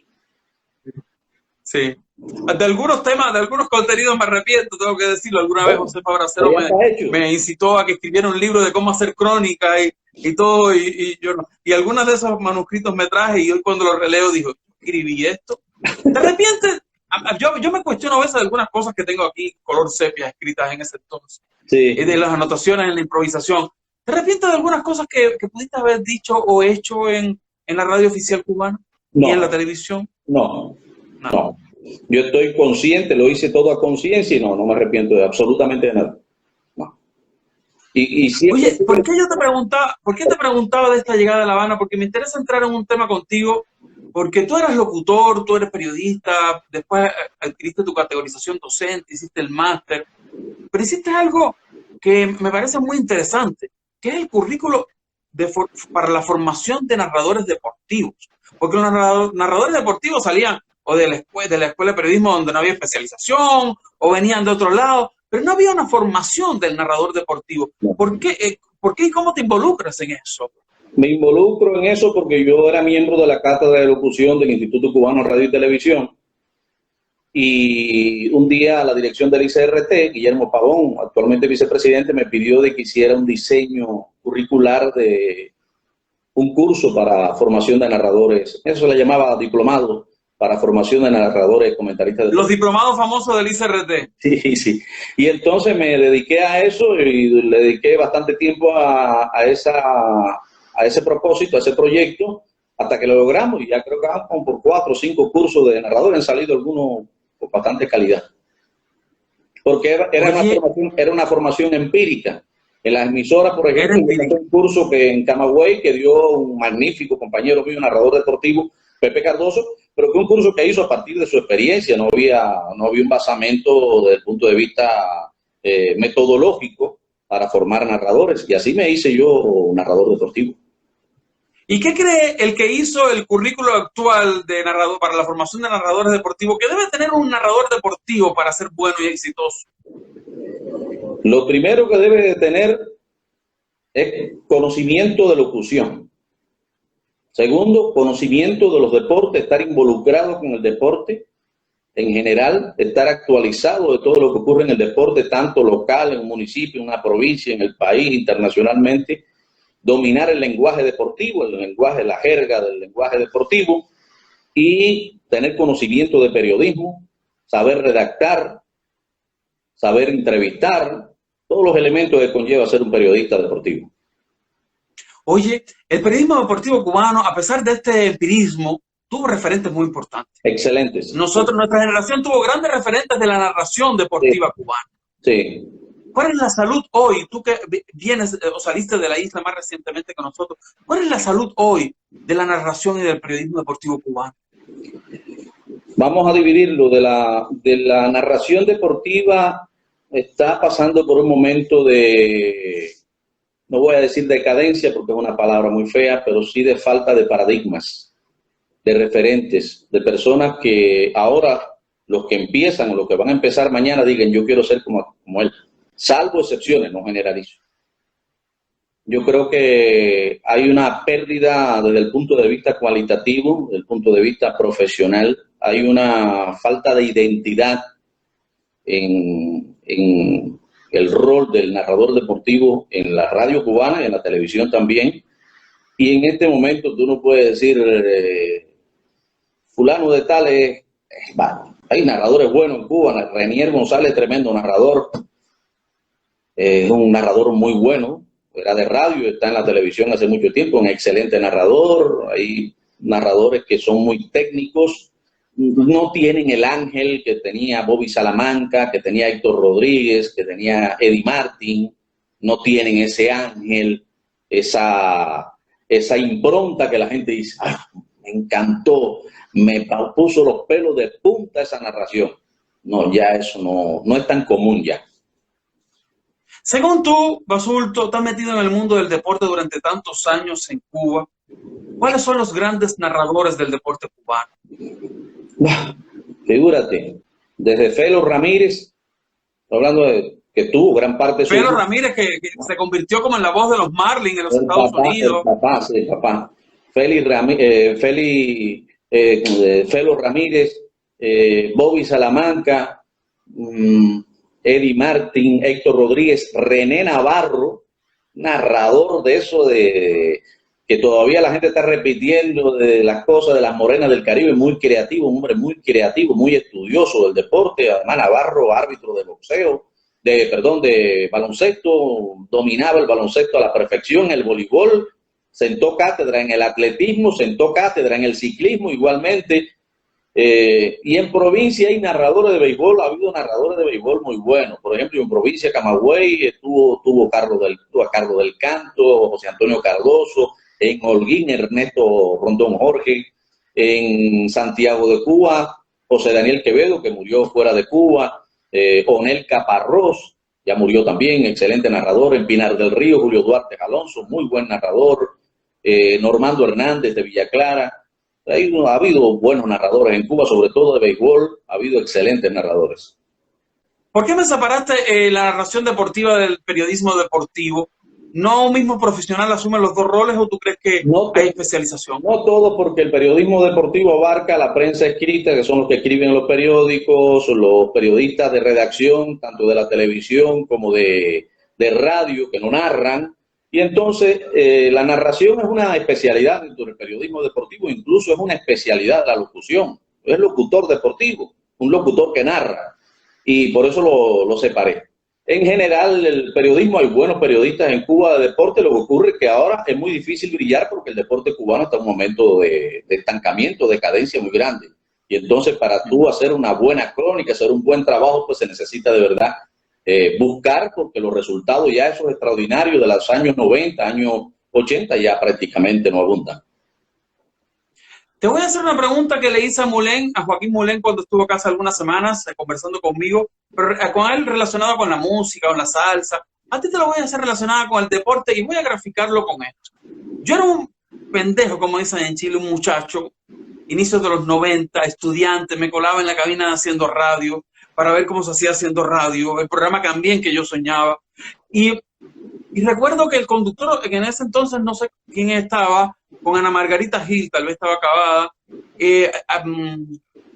Sí. De algunos temas, de algunos contenidos me arrepiento, tengo que decirlo. Alguna vez José Fabracero Pero ya está hecho. me incitó a que escribiera un libro de cómo hacer crónica y todo, y yo no. Y algunos de esos manuscritos me traje y hoy cuando los releo digo, ¿escribí esto? ¿Te arrepientes? Yo me cuestiono a veces de algunas cosas que tengo aquí, color sepia, escritas en ese entonces, Sí. de las anotaciones en la improvisación. ¿Te arrepientes de algunas cosas que pudiste haber dicho o hecho en la radio oficial cubana y en la televisión? No. Yo estoy consciente, lo hice todo a conciencia y no me arrepiento de absolutamente de nada. No. Y siempre... Oye, ¿por qué te preguntaba de esta llegada a La Habana? Porque me interesa entrar en un tema contigo, porque tú eras locutor, tú eres periodista, después adquiriste tu categorización docente, hiciste el máster, pero hiciste algo que me parece muy interesante, que es el currículo para la formación de narradores deportivos. Porque los narradores deportivos salían o de la escuela de periodismo donde no había especialización, o venían de otro lado, pero no había una formación del narrador deportivo. ¿Por qué y cómo te involucras en eso? Me involucro en eso porque yo era miembro de la cátedra de locución del Instituto Cubano de Radio y Televisión. Y un día la dirección del ICRT, Guillermo Pavón, actualmente vicepresidente, me pidió de que hiciera un diseño curricular de un curso para formación de narradores. Eso se le llamaba diplomado para formación de narradores, comentaristas. Los diplomados famosos del ICRT. Sí, sí. Y entonces me dediqué a eso y le dediqué bastante tiempo a ese propósito, a ese proyecto, hasta que lo logramos. Y ya creo que vamos por 4 o 5 cursos de narradores, han salido algunos con bastante calidad. Porque era una formación empírica. En las emisoras, por ejemplo, un curso que en Camagüey que dio un magnífico compañero mío, narrador deportivo, Pepe Cardoso, pero que un curso que hizo a partir de su experiencia, no había un basamento desde el punto de vista metodológico para formar narradores, y así me hice yo narrador deportivo. ¿Y qué cree el que hizo el currículo actual de narrador para la formación de narradores deportivos? ¿Qué debe tener un narrador deportivo para ser bueno y exitoso? Lo primero que debe de tener es conocimiento de locución. Segundo, conocimiento de los deportes, estar involucrado con el deporte en general, estar actualizado de todo lo que ocurre en el deporte, tanto local, en un municipio, en una provincia, en el país, internacionalmente. Dominar el lenguaje deportivo, el lenguaje, la jerga del lenguaje deportivo, y tener conocimiento de periodismo, saber redactar, saber entrevistar, todos los elementos que conlleva ser un periodista deportivo. Oye, el periodismo deportivo cubano, a pesar de este empirismo, tuvo referentes muy importantes. Excelentes. Nuestra generación tuvo grandes referentes de la narración deportiva cubana. Sí. ¿Cuál es la salud hoy? Tú que vienes o saliste de la isla más recientemente que nosotros, ¿cuál es la salud hoy de la narración y del periodismo deportivo cubano? Vamos a dividirlo. De la narración deportiva está pasando por un momento de, no voy a decir decadencia porque es una palabra muy fea, pero sí de falta de paradigmas, de referentes, de personas que ahora los que empiezan o los que van a empezar mañana digan yo quiero ser como él. Salvo excepciones, no generalizo. Yo creo que hay una pérdida desde el punto de vista cualitativo, desde el punto de vista profesional. Hay una falta de identidad en el rol del narrador deportivo en la radio cubana y en la televisión también. Y en este momento tú no puedes decir, fulano de tal es bueno. Hay narradores buenos en Cuba. Renier González, tremendo narrador. Es un narrador muy bueno. Era de radio, está en la televisión hace mucho tiempo, un excelente narrador. Hay narradores que son muy técnicos. No tienen el ángel que tenía Bobby Salamanca, que tenía Héctor Rodríguez, que tenía Eddie Martin. No tienen ese ángel, esa impronta que la gente dice, ah, me encantó, me puso los pelos de punta esa narración. No, ya eso no es tan común ya. Según tú, Basulto, estás metido en el mundo del deporte durante tantos años en Cuba. ¿Cuáles son los grandes narradores del deporte cubano? Figúrate, desde Felo Ramírez, hablando de que tuvo gran parte de su... Felo Ramírez, que se convirtió como en la voz de los Marlins en los Estados Unidos. El papá. Felo Ramírez, Bobby Salamanca, Eddie Martin, Héctor Rodríguez, René Navarro, narrador de eso de que todavía la gente está repitiendo de las cosas de las morenas del Caribe, muy creativo, un hombre muy creativo, muy estudioso del deporte. Además, Navarro, árbitro de boxeo, de baloncesto, dominaba el baloncesto a la perfección, el voleibol, sentó cátedra en el atletismo, sentó cátedra en el ciclismo igualmente. Y en provincia hay narradores de béisbol, ha habido narradores de béisbol muy buenos. Por ejemplo, en provincia Camagüey estuvo a Carlos del Canto, José Antonio Cardoso, en Holguín Ernesto Rondón Jorge, en Santiago de Cuba José Daniel Quevedo, que murió fuera de Cuba, Onel Caparrós, ya murió también, excelente narrador. En Pinar del Río, Julio Duarte Alonso, muy buen narrador. Normando Hernández de Villa Clara. Ha habido buenos narradores en Cuba, sobre todo de béisbol, ha habido excelentes narradores. ¿Por qué me separaste la narración deportiva del periodismo deportivo? ¿No un mismo profesional asume los dos roles o tú crees que hay especialización? No todo, porque el periodismo deportivo abarca la prensa escrita, que son los que escriben en los periódicos, los periodistas de redacción, tanto de la televisión como de radio, que no narran. Y entonces la narración es una especialidad dentro del periodismo deportivo, incluso es una especialidad de la locución. Es locutor deportivo, un locutor que narra, y por eso lo separé. En general, el periodismo, hay buenos periodistas en Cuba de deporte. Lo que ocurre es que ahora es muy difícil brillar porque el deporte cubano está en un momento de estancamiento, de decadencia muy grande. Y entonces, para tú hacer una buena crónica, hacer un buen trabajo, pues se necesita de verdad buscar, porque los resultados ya esos extraordinarios de los años 90, años 80, ya prácticamente no abundan. Te voy a hacer una pregunta que le hice a Joaquín Mulén cuando estuvo acá hace algunas semanas conversando conmigo, pero con él relacionado con la música, con la salsa. A ti te lo voy a hacer relacionada con el deporte y voy a graficarlo con esto. Yo era un pendejo, como dicen en Chile, un muchacho, inicios de los 90, estudiante, me colaba en la cabina haciendo radio para ver cómo se hacía haciendo radio, el programa también que yo soñaba. Y recuerdo que el conductor, que en ese entonces no sé quién estaba, con Ana Margarita Gil, tal vez estaba acabada,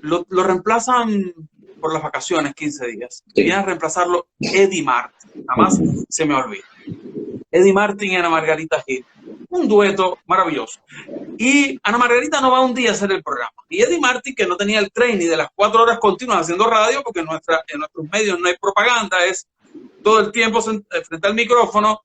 lo reemplazan por las vacaciones, 15 días. Sí. Viene a reemplazarlo Eddie Martin, nada más se me olvida. Eddie Martin y Ana Margarita Gil. Un dueto maravilloso. Y Ana Margarita no va un día a hacer el programa. Y Eddie Martin, que no tenía el training de las 4 horas continuas haciendo radio, porque en nuestros medios no hay propaganda, es todo el tiempo frente al micrófono,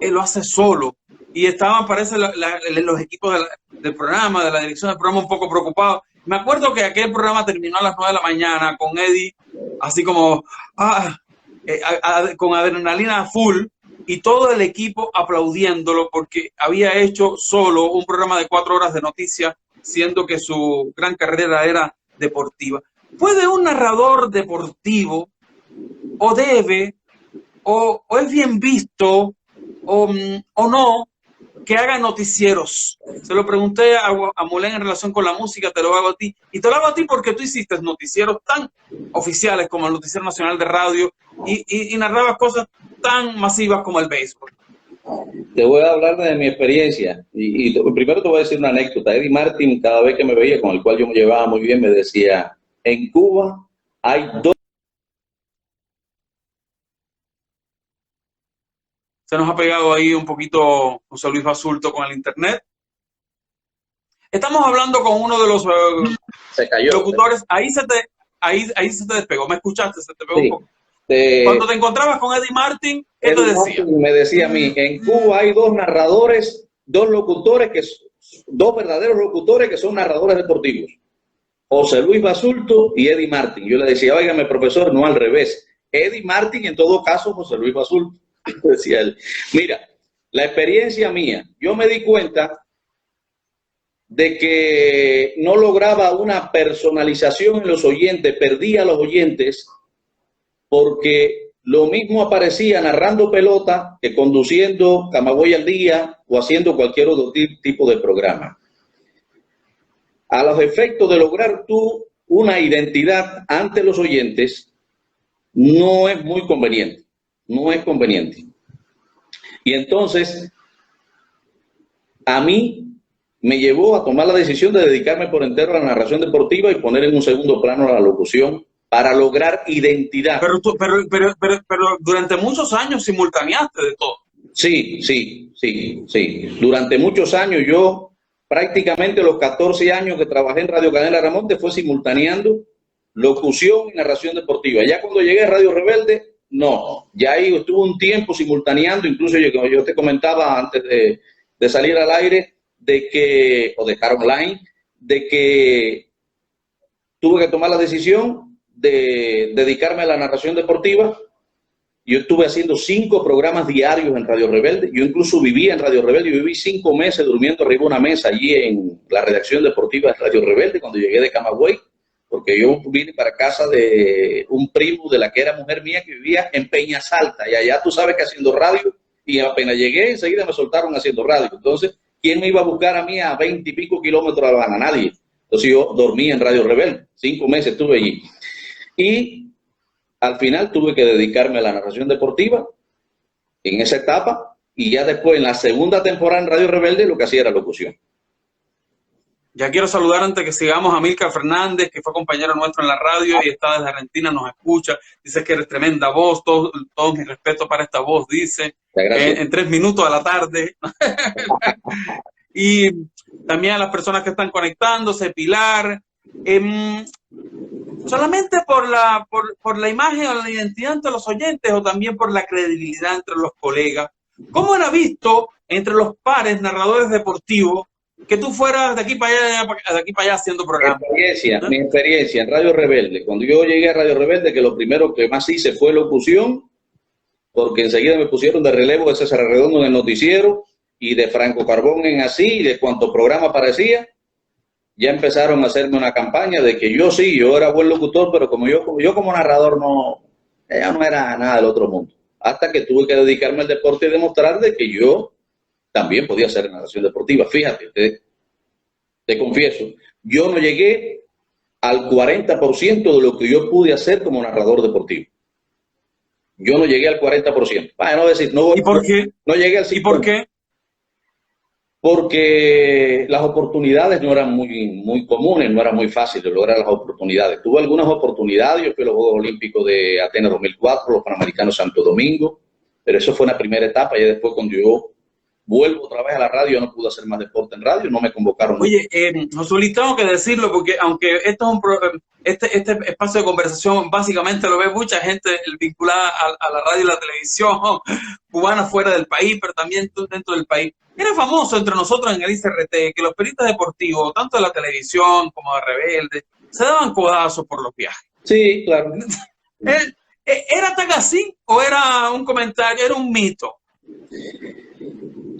él lo hace solo. Y estaban, parece, los equipos del programa, de la dirección del programa, un poco preocupados. Me acuerdo que aquel programa terminó a las 9 de la mañana con Eddie, así como con adrenalina full, y todo el equipo aplaudiéndolo porque había hecho solo un programa de 4 horas de noticias, siendo que su gran carrera era deportiva. ¿Puede un narrador deportivo o debe, o es bien visto, o no, que haga noticieros? Se lo pregunté a Mulén en relación con la música, te lo hago a ti. Y te lo hago a ti porque tú hiciste noticieros tan oficiales como el Noticiero Nacional de Radio y narrabas cosas tan masivas como el béisbol. Te voy a hablar de mi experiencia primero te voy a decir una anécdota. Eddie Martin, cada vez que me veía, con el cual yo me llevaba muy bien, me decía, en Cuba hay dos. Se nos ha pegado ahí un poquito José Luis Basulto con el internet. Estamos hablando con uno de los Se cayó, locutores. Ahí se te despegó. ¿Me escuchaste? Se te pegó sí, un poco. Cuando te encontrabas con Eddie Martin, ¿qué te decía? Martin me decía a mí, en Cuba hay dos narradores, dos locutores, dos verdaderos locutores que son narradores deportivos. José Luis Basulto y Eddie Martin. Yo le decía, óigame, profesor, no al revés. Eddie Martin, en todo caso, José Luis Basulto. Decía él. Mira, la experiencia mía, yo me di cuenta de que no lograba una personalización en los oyentes, perdía a los oyentes, porque lo mismo aparecía narrando pelota que conduciendo Camagüey al Día o haciendo cualquier otro tipo de programa. A los efectos de lograr tú una identidad ante los oyentes, no es muy conveniente, no es conveniente. Y entonces, a mí me llevó a tomar la decisión de dedicarme por entero a la narración deportiva y poner en un segundo plano la locución para lograr identidad. Pero durante muchos años simultaneaste de todo. Sí. Durante muchos años yo, prácticamente los 14 años que trabajé en Radio Cadena Ramonte fue simultaneando locución y narración deportiva. Ya cuando llegué a Radio Rebelde, no. Ya ahí estuve un tiempo simultaneando, incluso yo te comentaba antes de salir al aire, o de estar online, de que tuve que tomar la decisión de dedicarme a la narración deportiva. Yo estuve haciendo 5 programas diarios en Radio Rebelde. Yo incluso vivía en Radio Rebelde. Yo viví 5 meses durmiendo arriba de una mesa allí en la redacción deportiva de Radio Rebelde cuando llegué de Camagüey, porque yo vine para casa de un primo de la que era mujer mía que vivía en Peñas Altas. Y allá tú sabes que haciendo radio, y apenas llegué, enseguida me soltaron haciendo radio. Entonces, ¿quién me iba a buscar a mí a 20 y pico kilómetros de La Habana? Nadie. Entonces yo dormía en Radio Rebelde. 5 meses estuve allí. Y al final tuve que dedicarme a la narración deportiva en esa etapa, y ya después, en la segunda temporada en Radio Rebelde, lo que hacía era locución. Ya quiero saludar antes que sigamos a Milka Fernández, que fue compañero nuestro en la radio y está desde Argentina, nos escucha. Dice que eres tremenda voz, todo mi respeto para esta voz, dice, en 3 minutos a la tarde. Y también a las personas que están conectándose, Pilar. ¿Solamente por la imagen o la identidad entre los oyentes o también por la credibilidad entre los colegas? ¿Cómo era visto entre los pares narradores deportivos que tú fueras de aquí para allá haciendo programas? Mi experiencia en Radio Rebelde. Cuando yo llegué a Radio Rebelde, que lo primero que más hice fue locución, porque enseguida me pusieron de relevo de César Arredondo en el noticiero y de Franco Carbón en Así, y de cuanto programa aparecía, ya empezaron a hacerme una campaña de que yo era buen locutor, pero como narrador no era nada del otro mundo. Hasta que tuve que dedicarme al deporte y demostrar de que yo también podía hacer narración deportiva. Fíjate, te confieso, yo no llegué al 40% de lo que yo pude hacer como narrador deportivo. Yo no llegué al 40%. ¿Y por qué? No llegué al 50%. ¿Y por qué? Porque las oportunidades no eran muy comunes, no era muy fácil de lograr las oportunidades. Tuve algunas oportunidades, yo fui a los Juegos Olímpicos de Atenas 2004, los Panamericanos Santo Domingo, pero eso fue una primera etapa. Y después, cuando yo vuelvo otra vez a la radio, no pude hacer más deporte en radio, no me convocaron. Oye, José Luis, tengo que decirlo porque aunque esto es este espacio de conversación básicamente lo ve mucha gente vinculada a la radio y la televisión cubana fuera del país, pero también dentro del país. Era famoso entre nosotros en el ICRT que los periodistas deportivos, tanto de la televisión como de Rebelde, se daban codazos por los viajes. Sí, claro. ¿Era tan así o era un comentario, era un mito?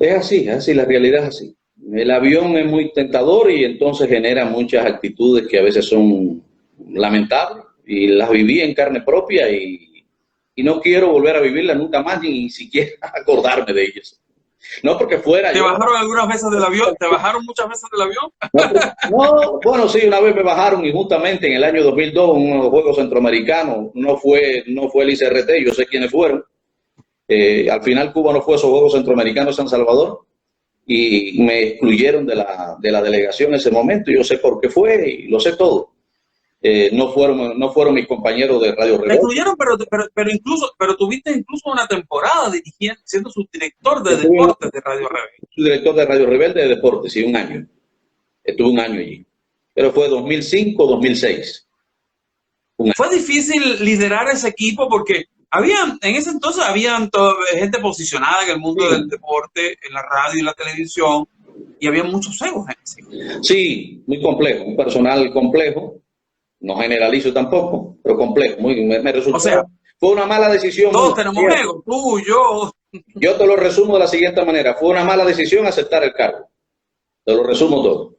Es así, la realidad es así. El avión es muy tentador y entonces genera muchas actitudes que a veces son lamentables, y las viví en carne propia y no quiero volver a vivirlas nunca más, ni siquiera acordarme de ellas. No porque fuera... ¿Te bajaron algunas veces del avión? ¿Te bajaron muchas veces del avión? No, bueno, sí, una vez me bajaron, y justamente en el año 2002, en unos Juegos Centroamericanos, no fue el ICRT, yo sé quiénes fueron, Al final Cuba no fue a esos Juegos Centroamericanos San Salvador y me excluyeron de la delegación en ese momento. Yo sé por qué fue y lo sé todo. No fueron mis compañeros de Radio Te Rebelde. incluyeron, pero tuviste incluso una temporada dirigiendo, siendo subdirector de deportes de Radio Rebelde. Subdirector de Radio Rebelde de deportes, sí, un año. Estuve un año allí. Pero fue 2005-2006. Fue difícil liderar ese equipo porque en ese entonces habían gente posicionada en el mundo del deporte, en la radio y la televisión, y había muchos egos en ese equipo. Sí, muy complejo, un personal complejo. No generalizo tampoco, pero complejo. Me resultó. O sea, fue una mala decisión. Todos tenemos egos, tú, yo. Yo te lo resumo de la siguiente manera. Fue una mala decisión aceptar el cargo. Te lo resumo todo.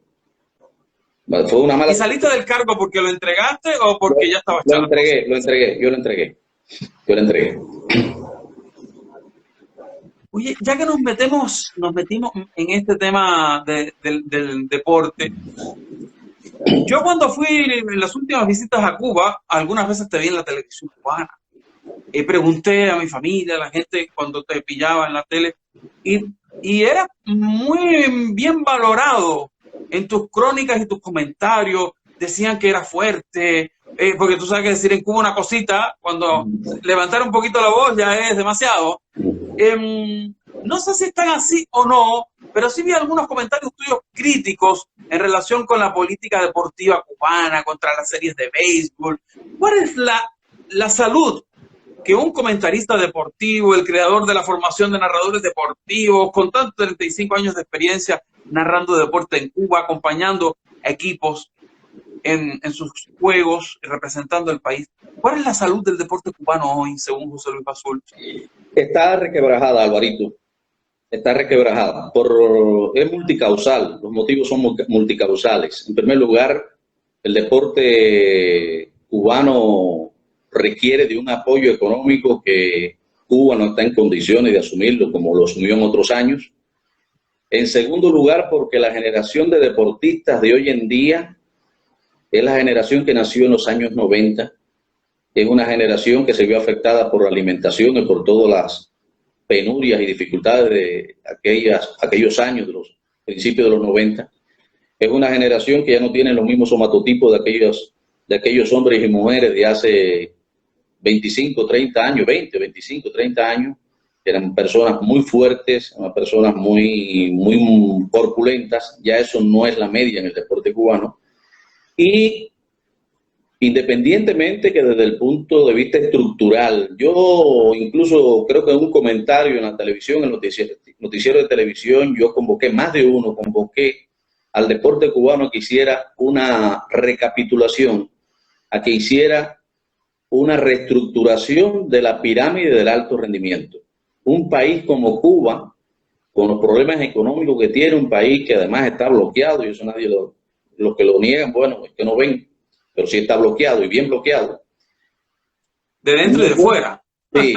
Fue una mala. ¿Y saliste del cargo porque lo entregaste o porque ya estaba echado? Yo lo entregué. Oye, ya que nos metimos en este tema del deporte, yo cuando fui en las últimas visitas a Cuba, algunas veces te vi en la televisión cubana. Pregunté a mi familia, a la gente cuando te pillaba en la tele, y era muy bien valorado en tus crónicas y tus comentarios. Decían que era fuerte, porque tú sabes que decir en Cuba una cosita, cuando levantar un poquito la voz ya es demasiado. No sé si están así o no, pero sí vi algunos comentarios tuyos críticos en relación con la política deportiva cubana, contra las series de béisbol. ¿Cuál es la salud que un comentarista deportivo, el creador de la formación de narradores deportivos, con tantos 35 años de experiencia narrando deporte en Cuba, acompañando a equipos en sus juegos, representando el país? ¿Cuál es la salud del deporte cubano hoy, según José Luis Basul? Está requebrajada, Alvarito. Está requebrajada. Es multicausal. Los motivos son multicausales. En primer lugar, el deporte cubano requiere de un apoyo económico que Cuba no está en condiciones de asumirlo como lo asumió en otros años. En segundo lugar, porque la generación de deportistas de hoy en día es la generación que nació en los años 90. Es una generación que se vio afectada por la alimentación y por todas las penurias y dificultades de aquellos años, de los principios de los 90. Es una generación que ya no tiene los mismos somatotipos de aquellos hombres y mujeres de hace 25, 30 años, 20, 25, 30 años. Eran personas muy fuertes, eran personas muy corpulentas. Ya eso no es la media en el deporte cubano. Y independientemente que desde el punto de vista estructural, yo incluso creo que en un comentario en la televisión, en el noticiero de televisión, yo convoqué al deporte cubano que hiciera una recapitulación, a que hiciera una reestructuración de la pirámide del alto rendimiento. Un país como Cuba, con los problemas económicos que tiene, un país que además está bloqueado, y eso nadie los que lo niegan, bueno, es que no ven, pero sí está bloqueado y bien bloqueado. De dentro y de fuera. Sí,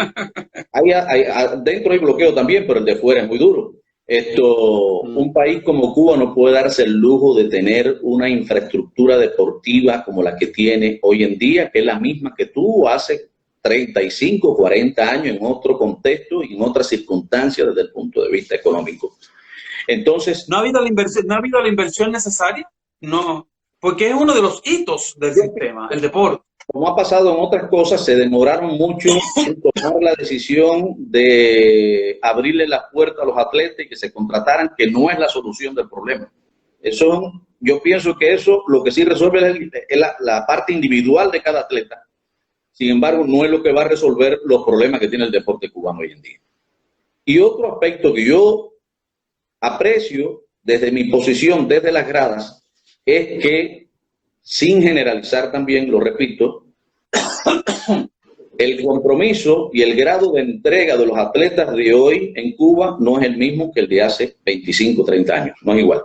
dentro hay bloqueo también, pero el de fuera es muy duro. Un país como Cuba no puede darse el lujo de tener una infraestructura deportiva como la que tiene hoy en día, que es la misma que tuvo hace 35, 40 años en otro contexto y en otras circunstancias desde el punto de vista económico. Entonces, ¿No ha habido la inversión necesaria? No, porque es uno de los hitos del sistema, el deporte. Como ha pasado en otras cosas, se demoraron mucho en tomar la decisión de abrirle las puertas a los atletas y que se contrataran, que no es la solución del problema. Yo pienso que eso lo que sí resuelve es la parte individual de cada atleta. Sin embargo, no es lo que va a resolver los problemas que tiene el deporte cubano hoy en día. Y otro aspecto que yo aprecio desde mi posición, desde las gradas, es que, sin generalizar también, lo repito, el compromiso y el grado de entrega de los atletas de hoy en Cuba no es el mismo que el de hace 25, 30 años, no es igual.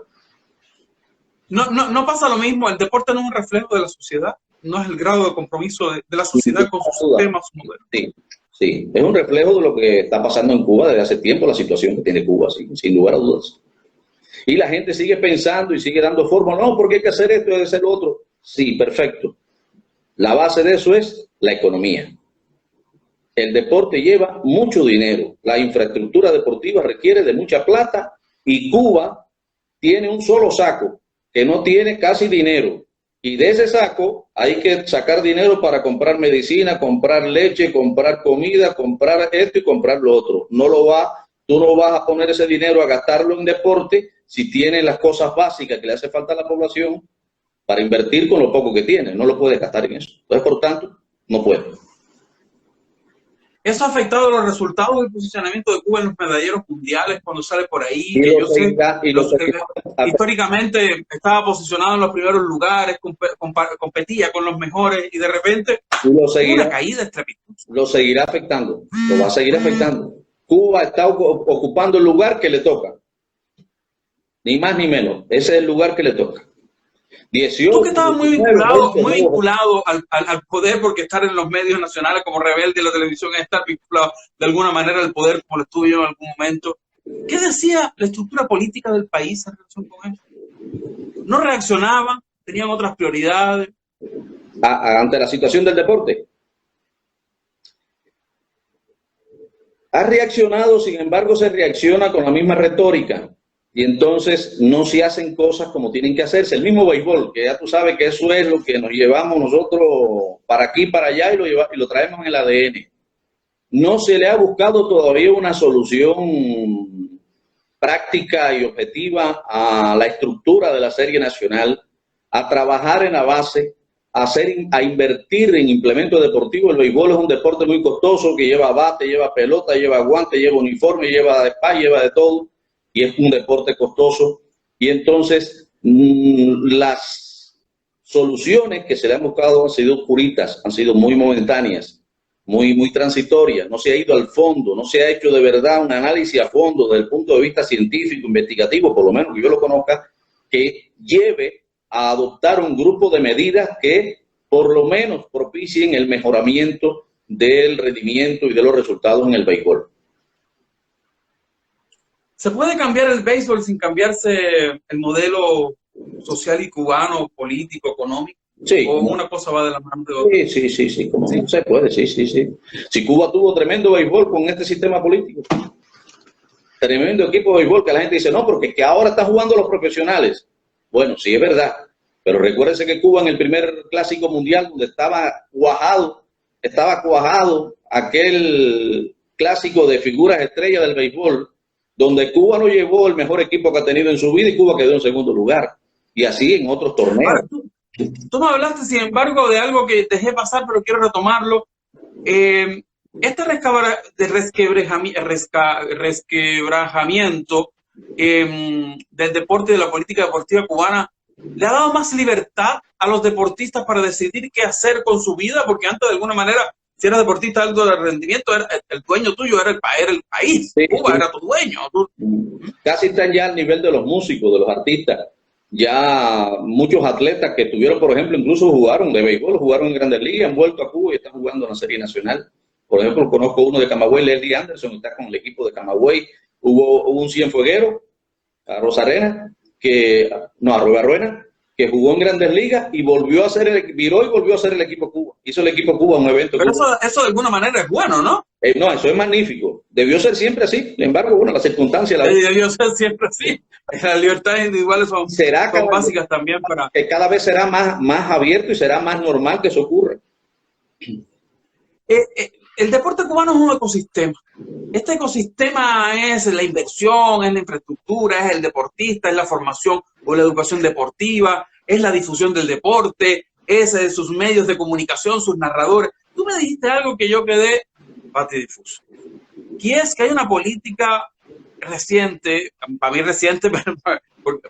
No pasa lo mismo, el deporte no es un reflejo de la sociedad, no es el grado de compromiso de la sociedad con sus sistemas modernos. Sí, es un reflejo de lo que está pasando en Cuba desde hace tiempo, la situación que tiene Cuba, sin lugar a dudas. Y la gente sigue pensando y sigue dando forma, no, porque hay que hacer esto y hay que hacer lo otro. Sí, perfecto. La base de eso es la economía. El deporte lleva mucho dinero, la infraestructura deportiva requiere de mucha plata y Cuba tiene un solo saco que no tiene casi dinero. Y de ese saco hay que sacar dinero para comprar medicina, comprar leche, comprar comida, comprar esto y comprar lo otro. Tú no vas a poner ese dinero a gastarlo en deporte si tienes las cosas básicas que le hace falta a la población para invertir con lo poco que tienes. No lo puedes gastar en eso. Entonces, por tanto, no puedes. ¿Eso ha afectado los resultados del posicionamiento de Cuba en los medalleros mundiales cuando sale por ahí? Y Que lo yo seguirá, sé, históricamente estaba posicionado en los primeros lugares, competía con los mejores y de repente una caída estrepitosa. Lo seguirá afectando, lo va a seguir afectando. Cuba está ocupando el lugar que le toca, ni más ni menos. Ese es el lugar que le toca. 18, tú que estabas muy vinculado al poder, porque estar en los medios nacionales como Rebelde y la televisión es estar vinculado de alguna manera al poder, como lo estuve yo en algún momento. ¿Qué decía la estructura política del país en relación con eso? ¿No reaccionaban? ¿Tenían otras prioridades? Ante la situación del deporte. Ha reaccionado, sin embargo, se reacciona con la misma retórica. Y entonces no se hacen cosas como tienen que hacerse. El mismo béisbol, que ya tú sabes que eso es lo que nos llevamos nosotros para aquí, para allá y lo traemos en el ADN. No se le ha buscado todavía una solución práctica y objetiva a la estructura de la Serie Nacional, a trabajar en la base, a invertir en implementos deportivos. El béisbol es un deporte muy costoso que lleva bate, lleva pelota, lleva guante, lleva uniforme, lleva spa, lleva de todo. Y es un deporte costoso, y entonces las soluciones que se le han buscado han sido oscuritas, han sido muy momentáneas, muy transitorias, no se ha ido al fondo, no se ha hecho de verdad un análisis a fondo desde el punto de vista científico, investigativo, por lo menos que yo lo conozca, que lleve a adoptar un grupo de medidas que por lo menos propicien el mejoramiento del rendimiento y de los resultados en el béisbol. ¿Se puede cambiar el béisbol sin cambiarse el modelo social y cubano, político, económico? Sí. ¿O una cosa va de la mano de otra? Sí, como ¿sí? Se puede, sí. Si Cuba tuvo tremendo béisbol con este sistema político, tremendo equipo de béisbol, que la gente dice, no, porque es que ahora están jugando los profesionales. Bueno, sí es verdad, pero recuérdense que Cuba en el primer clásico mundial, donde estaba cuajado aquel clásico de figuras estrellas del béisbol, donde Cuba no llevó el mejor equipo que ha tenido en su vida y Cuba quedó en segundo lugar. Y así en otros torneos. Ahora, tú me hablaste, sin embargo, de algo que dejé pasar, pero quiero retomarlo. Este resquebrajamiento del deporte y de la política deportiva cubana le ha dado más libertad a los deportistas para decidir qué hacer con su vida, porque antes, de alguna manera, si eras deportista de alto rendimiento, el dueño tuyo era el país. Sí, Cuba era tu dueño. Casi están ya al nivel de los músicos, de los artistas. Ya muchos atletas que tuvieron, por ejemplo, incluso jugaron de béisbol, jugaron en Grandes Ligas, han vuelto a Cuba y están jugando en la Serie Nacional. Por ejemplo, conozco uno de Camagüey, Leslie Anderson, está con el equipo de Camagüey. Hubo un cienfueguero, a Rosarena, a Rueda, que jugó en Grandes Ligas y volvió a ser viró y volvió a ser el equipo Cuba. Hizo el equipo Cuba un evento. Pero eso de alguna manera es bueno, ¿no? No, eso es magnífico. Debió ser siempre así. Sin embargo, bueno, las circunstancias... Debió ser siempre así. Las libertades individuales son básicas también para... Que cada vez será más abierto y será más normal que eso ocurra. El deporte cubano es un ecosistema. Este ecosistema es la inversión, es la infraestructura, es el deportista, es la formación o la educación deportiva, es la difusión del deporte, es sus medios de comunicación, sus narradores. Tú me dijiste algo que yo quedé patidifuso. Y es que hay una política reciente, para mí reciente,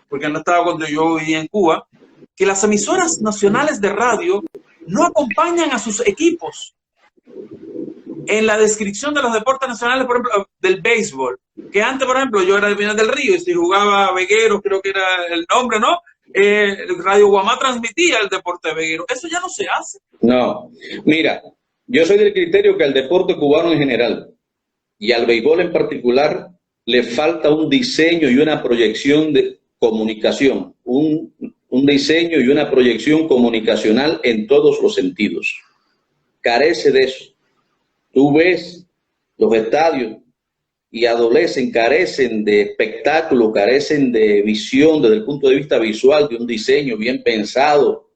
porque no estaba cuando yo vivía en Cuba, que las emisoras nacionales de radio no acompañan a sus equipos en la descripción de los deportes nacionales, por ejemplo, del béisbol, que antes, por ejemplo, yo era de Pinar del Río y si jugaba Vegueros, creo que era el nombre, ¿no? Radio Guamá transmitía el deporte de Vegueros. Eso ya no se hace. No, mira, yo soy del criterio que al deporte cubano en general y al béisbol en particular le falta un diseño y una proyección de comunicación, un diseño y una proyección comunicacional en todos los sentidos. Carece de eso. Tú ves los estadios y adolecen, carecen de espectáculo, carecen de visión desde el punto de vista visual, de un diseño bien pensado,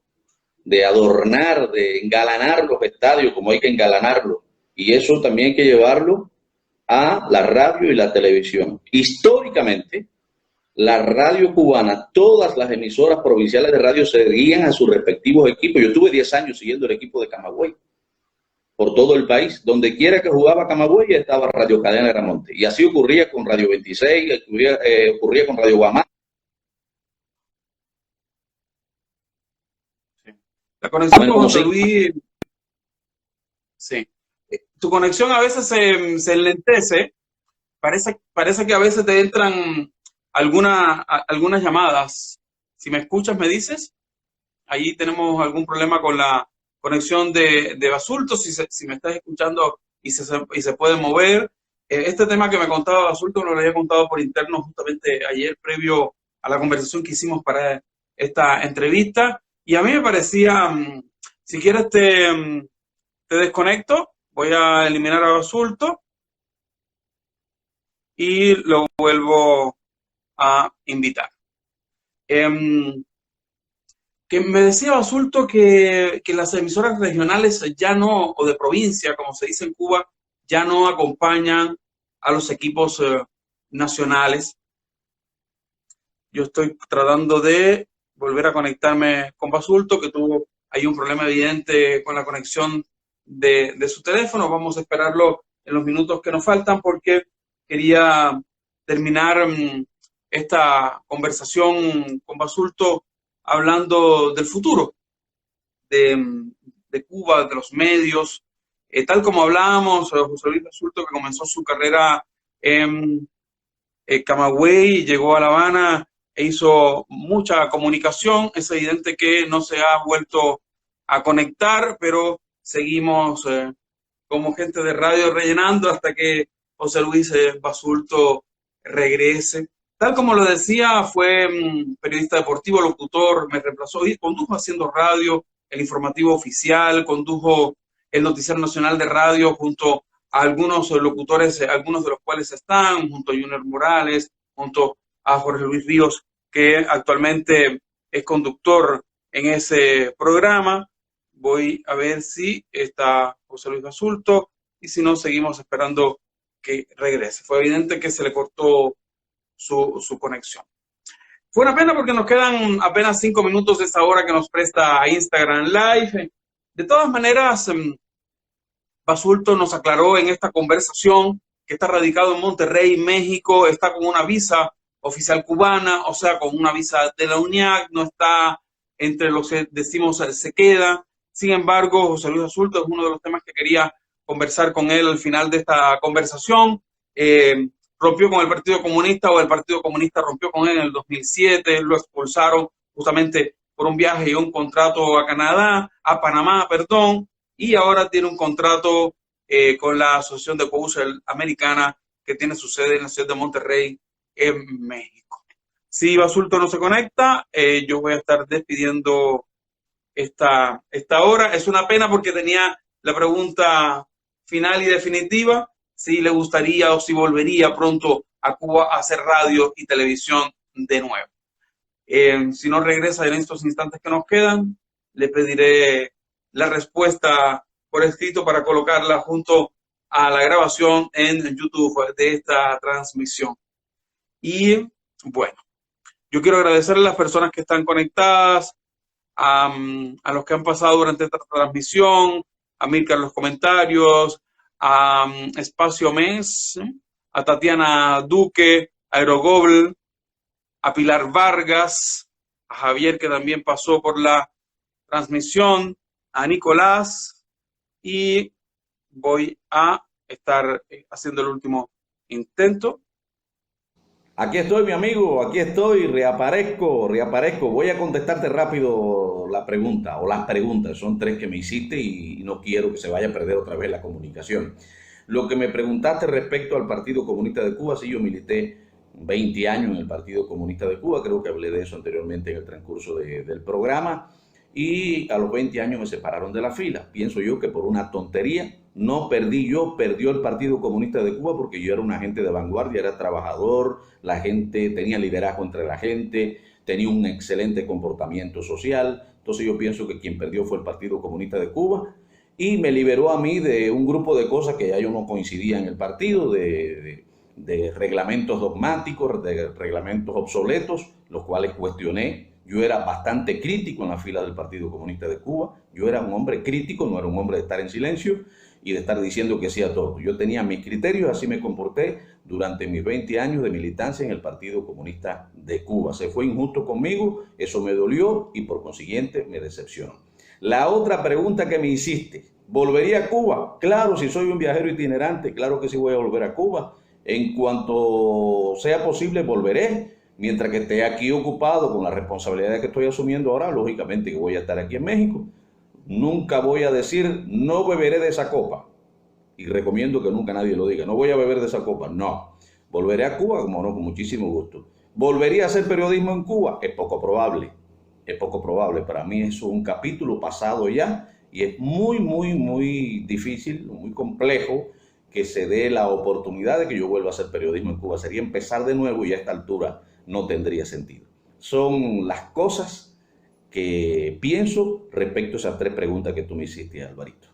de adornar, de engalanar los estadios como hay que engalanarlos. Y eso también hay que llevarlo a la radio y la televisión. Históricamente, la radio cubana, todas las emisoras provinciales de radio se guían a sus respectivos equipos. Yo tuve 10 años siguiendo el equipo de Camagüey por todo el país. Donde quiera que jugaba Camagüey estaba Radio Cadena Gramonte. Y así ocurría con Radio 26, ocurría con Radio Guamá. La conexión con José Luis, sí. Tu conexión a veces se enlentece. Parece que a veces te entran algunas llamadas. Si me escuchas, me dices. Ahí tenemos algún problema con la conexión de Basulto, si me estás escuchando y se puede mover. Este tema que me contaba Basulto lo había contado por interno justamente ayer, previo a la conversación que hicimos para esta entrevista. Y a mí me parecía, si quieres te desconecto, voy a eliminar a Basulto y lo vuelvo a invitar. Que me decía Basulto que las emisoras regionales ya no, o de provincia, como se dice en Cuba, ya no acompañan a los equipos nacionales. Yo estoy tratando de volver a conectarme con Basulto, que tuvo ahí un problema evidente con la conexión de su teléfono. Vamos a esperarlo en los minutos que nos faltan porque quería terminar esta conversación con Basulto hablando del futuro de Cuba, de los medios, tal como hablábamos, José Luis Basulto, que comenzó su carrera en Camagüey, llegó a La Habana e hizo mucha comunicación. Es evidente que no se ha vuelto a conectar, pero seguimos como gente de radio rellenando hasta que José Luis Basulto regrese. Tal como lo decía, fue periodista deportivo, locutor, me reemplazó y condujo Haciendo Radio, el informativo oficial, condujo el Noticiero Nacional de Radio junto a algunos locutores, algunos de los cuales están, junto a Junior Morales, junto a Jorge Luis Ríos, que actualmente es conductor en ese programa. Voy a ver si está José Luis Basulto y si no, seguimos esperando que regrese. Fue evidente que se le cortó su conexión. Fue una pena porque nos quedan apenas 5 minutos de esa hora que nos presta Instagram Live. De todas maneras, Basulto nos aclaró en esta conversación que está radicado en Monterrey, México, está con una visa oficial cubana, o sea, con una visa de la UNIAC, no está entre los que decimos se queda. Sin embargo, José Luis Basulto es uno de los temas que quería conversar con él al final de esta conversación. Rompió con el Partido Comunista, o el Partido Comunista rompió con él en el 2007, lo expulsaron justamente por un viaje y un contrato a Panamá, y ahora tiene un contrato con la Asociación de Coaches Americana que tiene su sede en la ciudad de Monterrey, en México. Si Basulto no se conecta, yo voy a estar despidiendo esta hora. Es una pena porque tenía la pregunta final y definitiva, si le gustaría o si volvería pronto a Cuba a hacer radio y televisión de nuevo. Si no regresa en estos instantes que nos quedan, le pediré la respuesta por escrito para colocarla junto a la grabación en YouTube de esta transmisión. Y bueno, yo quiero agradecerle a las personas que están conectadas, a los que han pasado durante esta transmisión, a Mirka en los comentarios, a Espacio Mes, a Tatiana Duque, a Aerogobl, a Pilar Vargas, a Javier, que también pasó por la transmisión, a Nicolás, y voy a estar haciendo el último intento. Aquí estoy, mi amigo, aquí estoy, reaparezco. Voy a contestarte rápido la pregunta, o las preguntas, son 3 que me hiciste y no quiero que se vaya a perder otra vez la comunicación. Lo que me preguntaste respecto al Partido Comunista de Cuba, sí, yo milité 20 años en el Partido Comunista de Cuba, creo que hablé de eso anteriormente en el transcurso del programa. y a los 20 años me separaron de la fila. Pienso yo que por una tontería, no perdí yo, perdió el Partido Comunista de Cuba porque yo era un agente de vanguardia, era trabajador, la gente tenía liderazgo entre la gente, tenía un excelente comportamiento social. Entonces yo pienso que quien perdió fue el Partido Comunista de Cuba y me liberó a mí de un grupo de cosas que ya yo no coincidía en el partido, de reglamentos dogmáticos, de reglamentos obsoletos, los cuales cuestioné. Yo era bastante crítico en la fila del Partido Comunista de Cuba. Yo era un hombre crítico, no era un hombre de estar en silencio y de estar diciendo que sí a todo. Yo tenía mis criterios, así me comporté durante mis 20 años de militancia en el Partido Comunista de Cuba. Se fue injusto conmigo, eso me dolió y por consiguiente me decepcionó. La otra pregunta que me hiciste, ¿volvería a Cuba? Claro, si soy un viajero itinerante, claro que sí voy a volver a Cuba. En cuanto sea posible, volveré. Mientras que esté aquí ocupado con la responsabilidad que estoy asumiendo ahora, lógicamente que voy a estar aquí en México. Nunca voy a decir, no beberé de esa copa. Y recomiendo que nunca nadie lo diga, no voy a beber de esa copa. No, volveré a Cuba, como no, con muchísimo gusto. ¿Volvería a hacer periodismo en Cuba? Es poco probable. Es poco probable. Para mí eso es un capítulo pasado ya y es muy difícil, muy complejo que se dé la oportunidad de que yo vuelva a hacer periodismo en Cuba. Sería empezar de nuevo y a esta altura no tendría sentido. Son las cosas que pienso respecto a esas tres preguntas que tú me hiciste, Alvarito.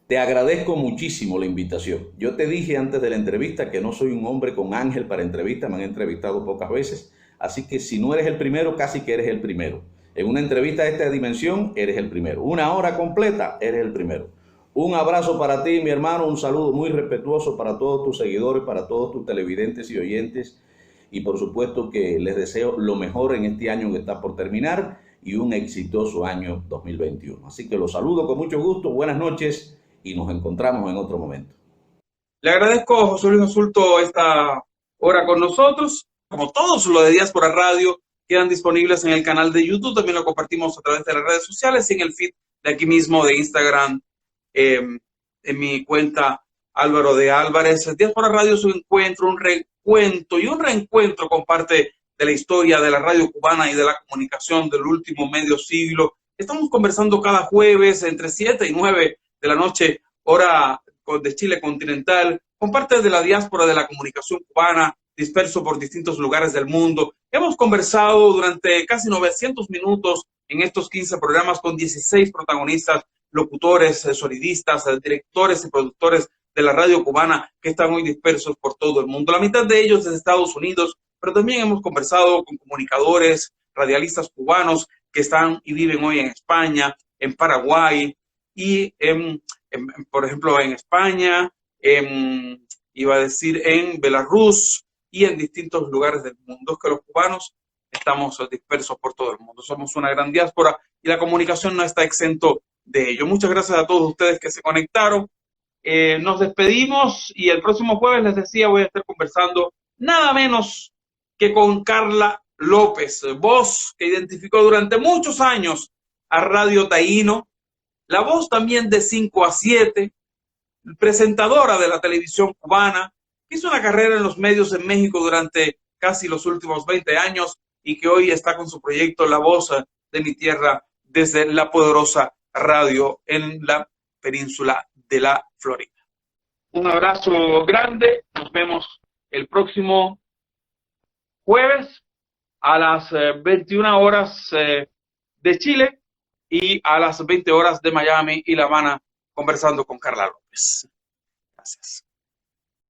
Te agradezco muchísimo la invitación. Yo te dije antes de la entrevista que no soy un hombre con ángel para entrevistas, me han entrevistado pocas veces, así que si no eres el primero, casi que eres el primero. En una entrevista de esta dimensión, eres el primero. Una hora completa, eres el primero. Un abrazo para ti, mi hermano, un saludo muy respetuoso para todos tus seguidores, para todos tus televidentes y oyentes. Y por supuesto que les deseo lo mejor en este año que está por terminar y un exitoso año 2021. Así que los saludo con mucho gusto, buenas noches y nos encontramos en otro momento. Le agradezco a José Luis Asulto esta hora con nosotros. Como todos los de Diáspora Radio quedan disponibles en el canal de YouTube, también lo compartimos a través de las redes sociales y en el feed de aquí mismo de Instagram, en mi cuenta Álvaro de Álvarez. Diáspora Radio es un encuentro, un recuento y un reencuentro con parte de la historia de la radio cubana y de la comunicación del último medio siglo. Estamos conversando cada jueves entre 7 y 9 de la noche, hora de Chile continental, con parte de la diáspora de la comunicación cubana, disperso por distintos lugares del mundo. Hemos conversado durante casi 900 minutos en estos 15 programas con 16 protagonistas, locutores, sonidistas, directores y productores de la radio cubana que están hoy dispersos por todo el mundo. La mitad de ellos es de Estados Unidos, pero también hemos conversado con comunicadores, radialistas cubanos que están y viven hoy en España, en Paraguay y, por ejemplo, en España, iba a decir en Belarus y en distintos lugares del mundo. Es que los cubanos estamos dispersos por todo el mundo. Somos una gran diáspora y la comunicación no está exento de ello. Muchas gracias a todos ustedes que se conectaron. Nos despedimos y el próximo jueves, les decía, voy a estar conversando nada menos que con Carla López, voz que identificó durante muchos años a Radio Taíno, la voz también de 5 a 7, presentadora de la televisión cubana, hizo una carrera en los medios en México durante casi los últimos 20 años y que hoy está con su proyecto La Voz de mi Tierra desde la poderosa radio en la península de la Florida. Un abrazo grande, nos vemos el próximo jueves a las 21 horas de Chile y a las 20 horas de Miami y La Habana, conversando con Carla López. Gracias.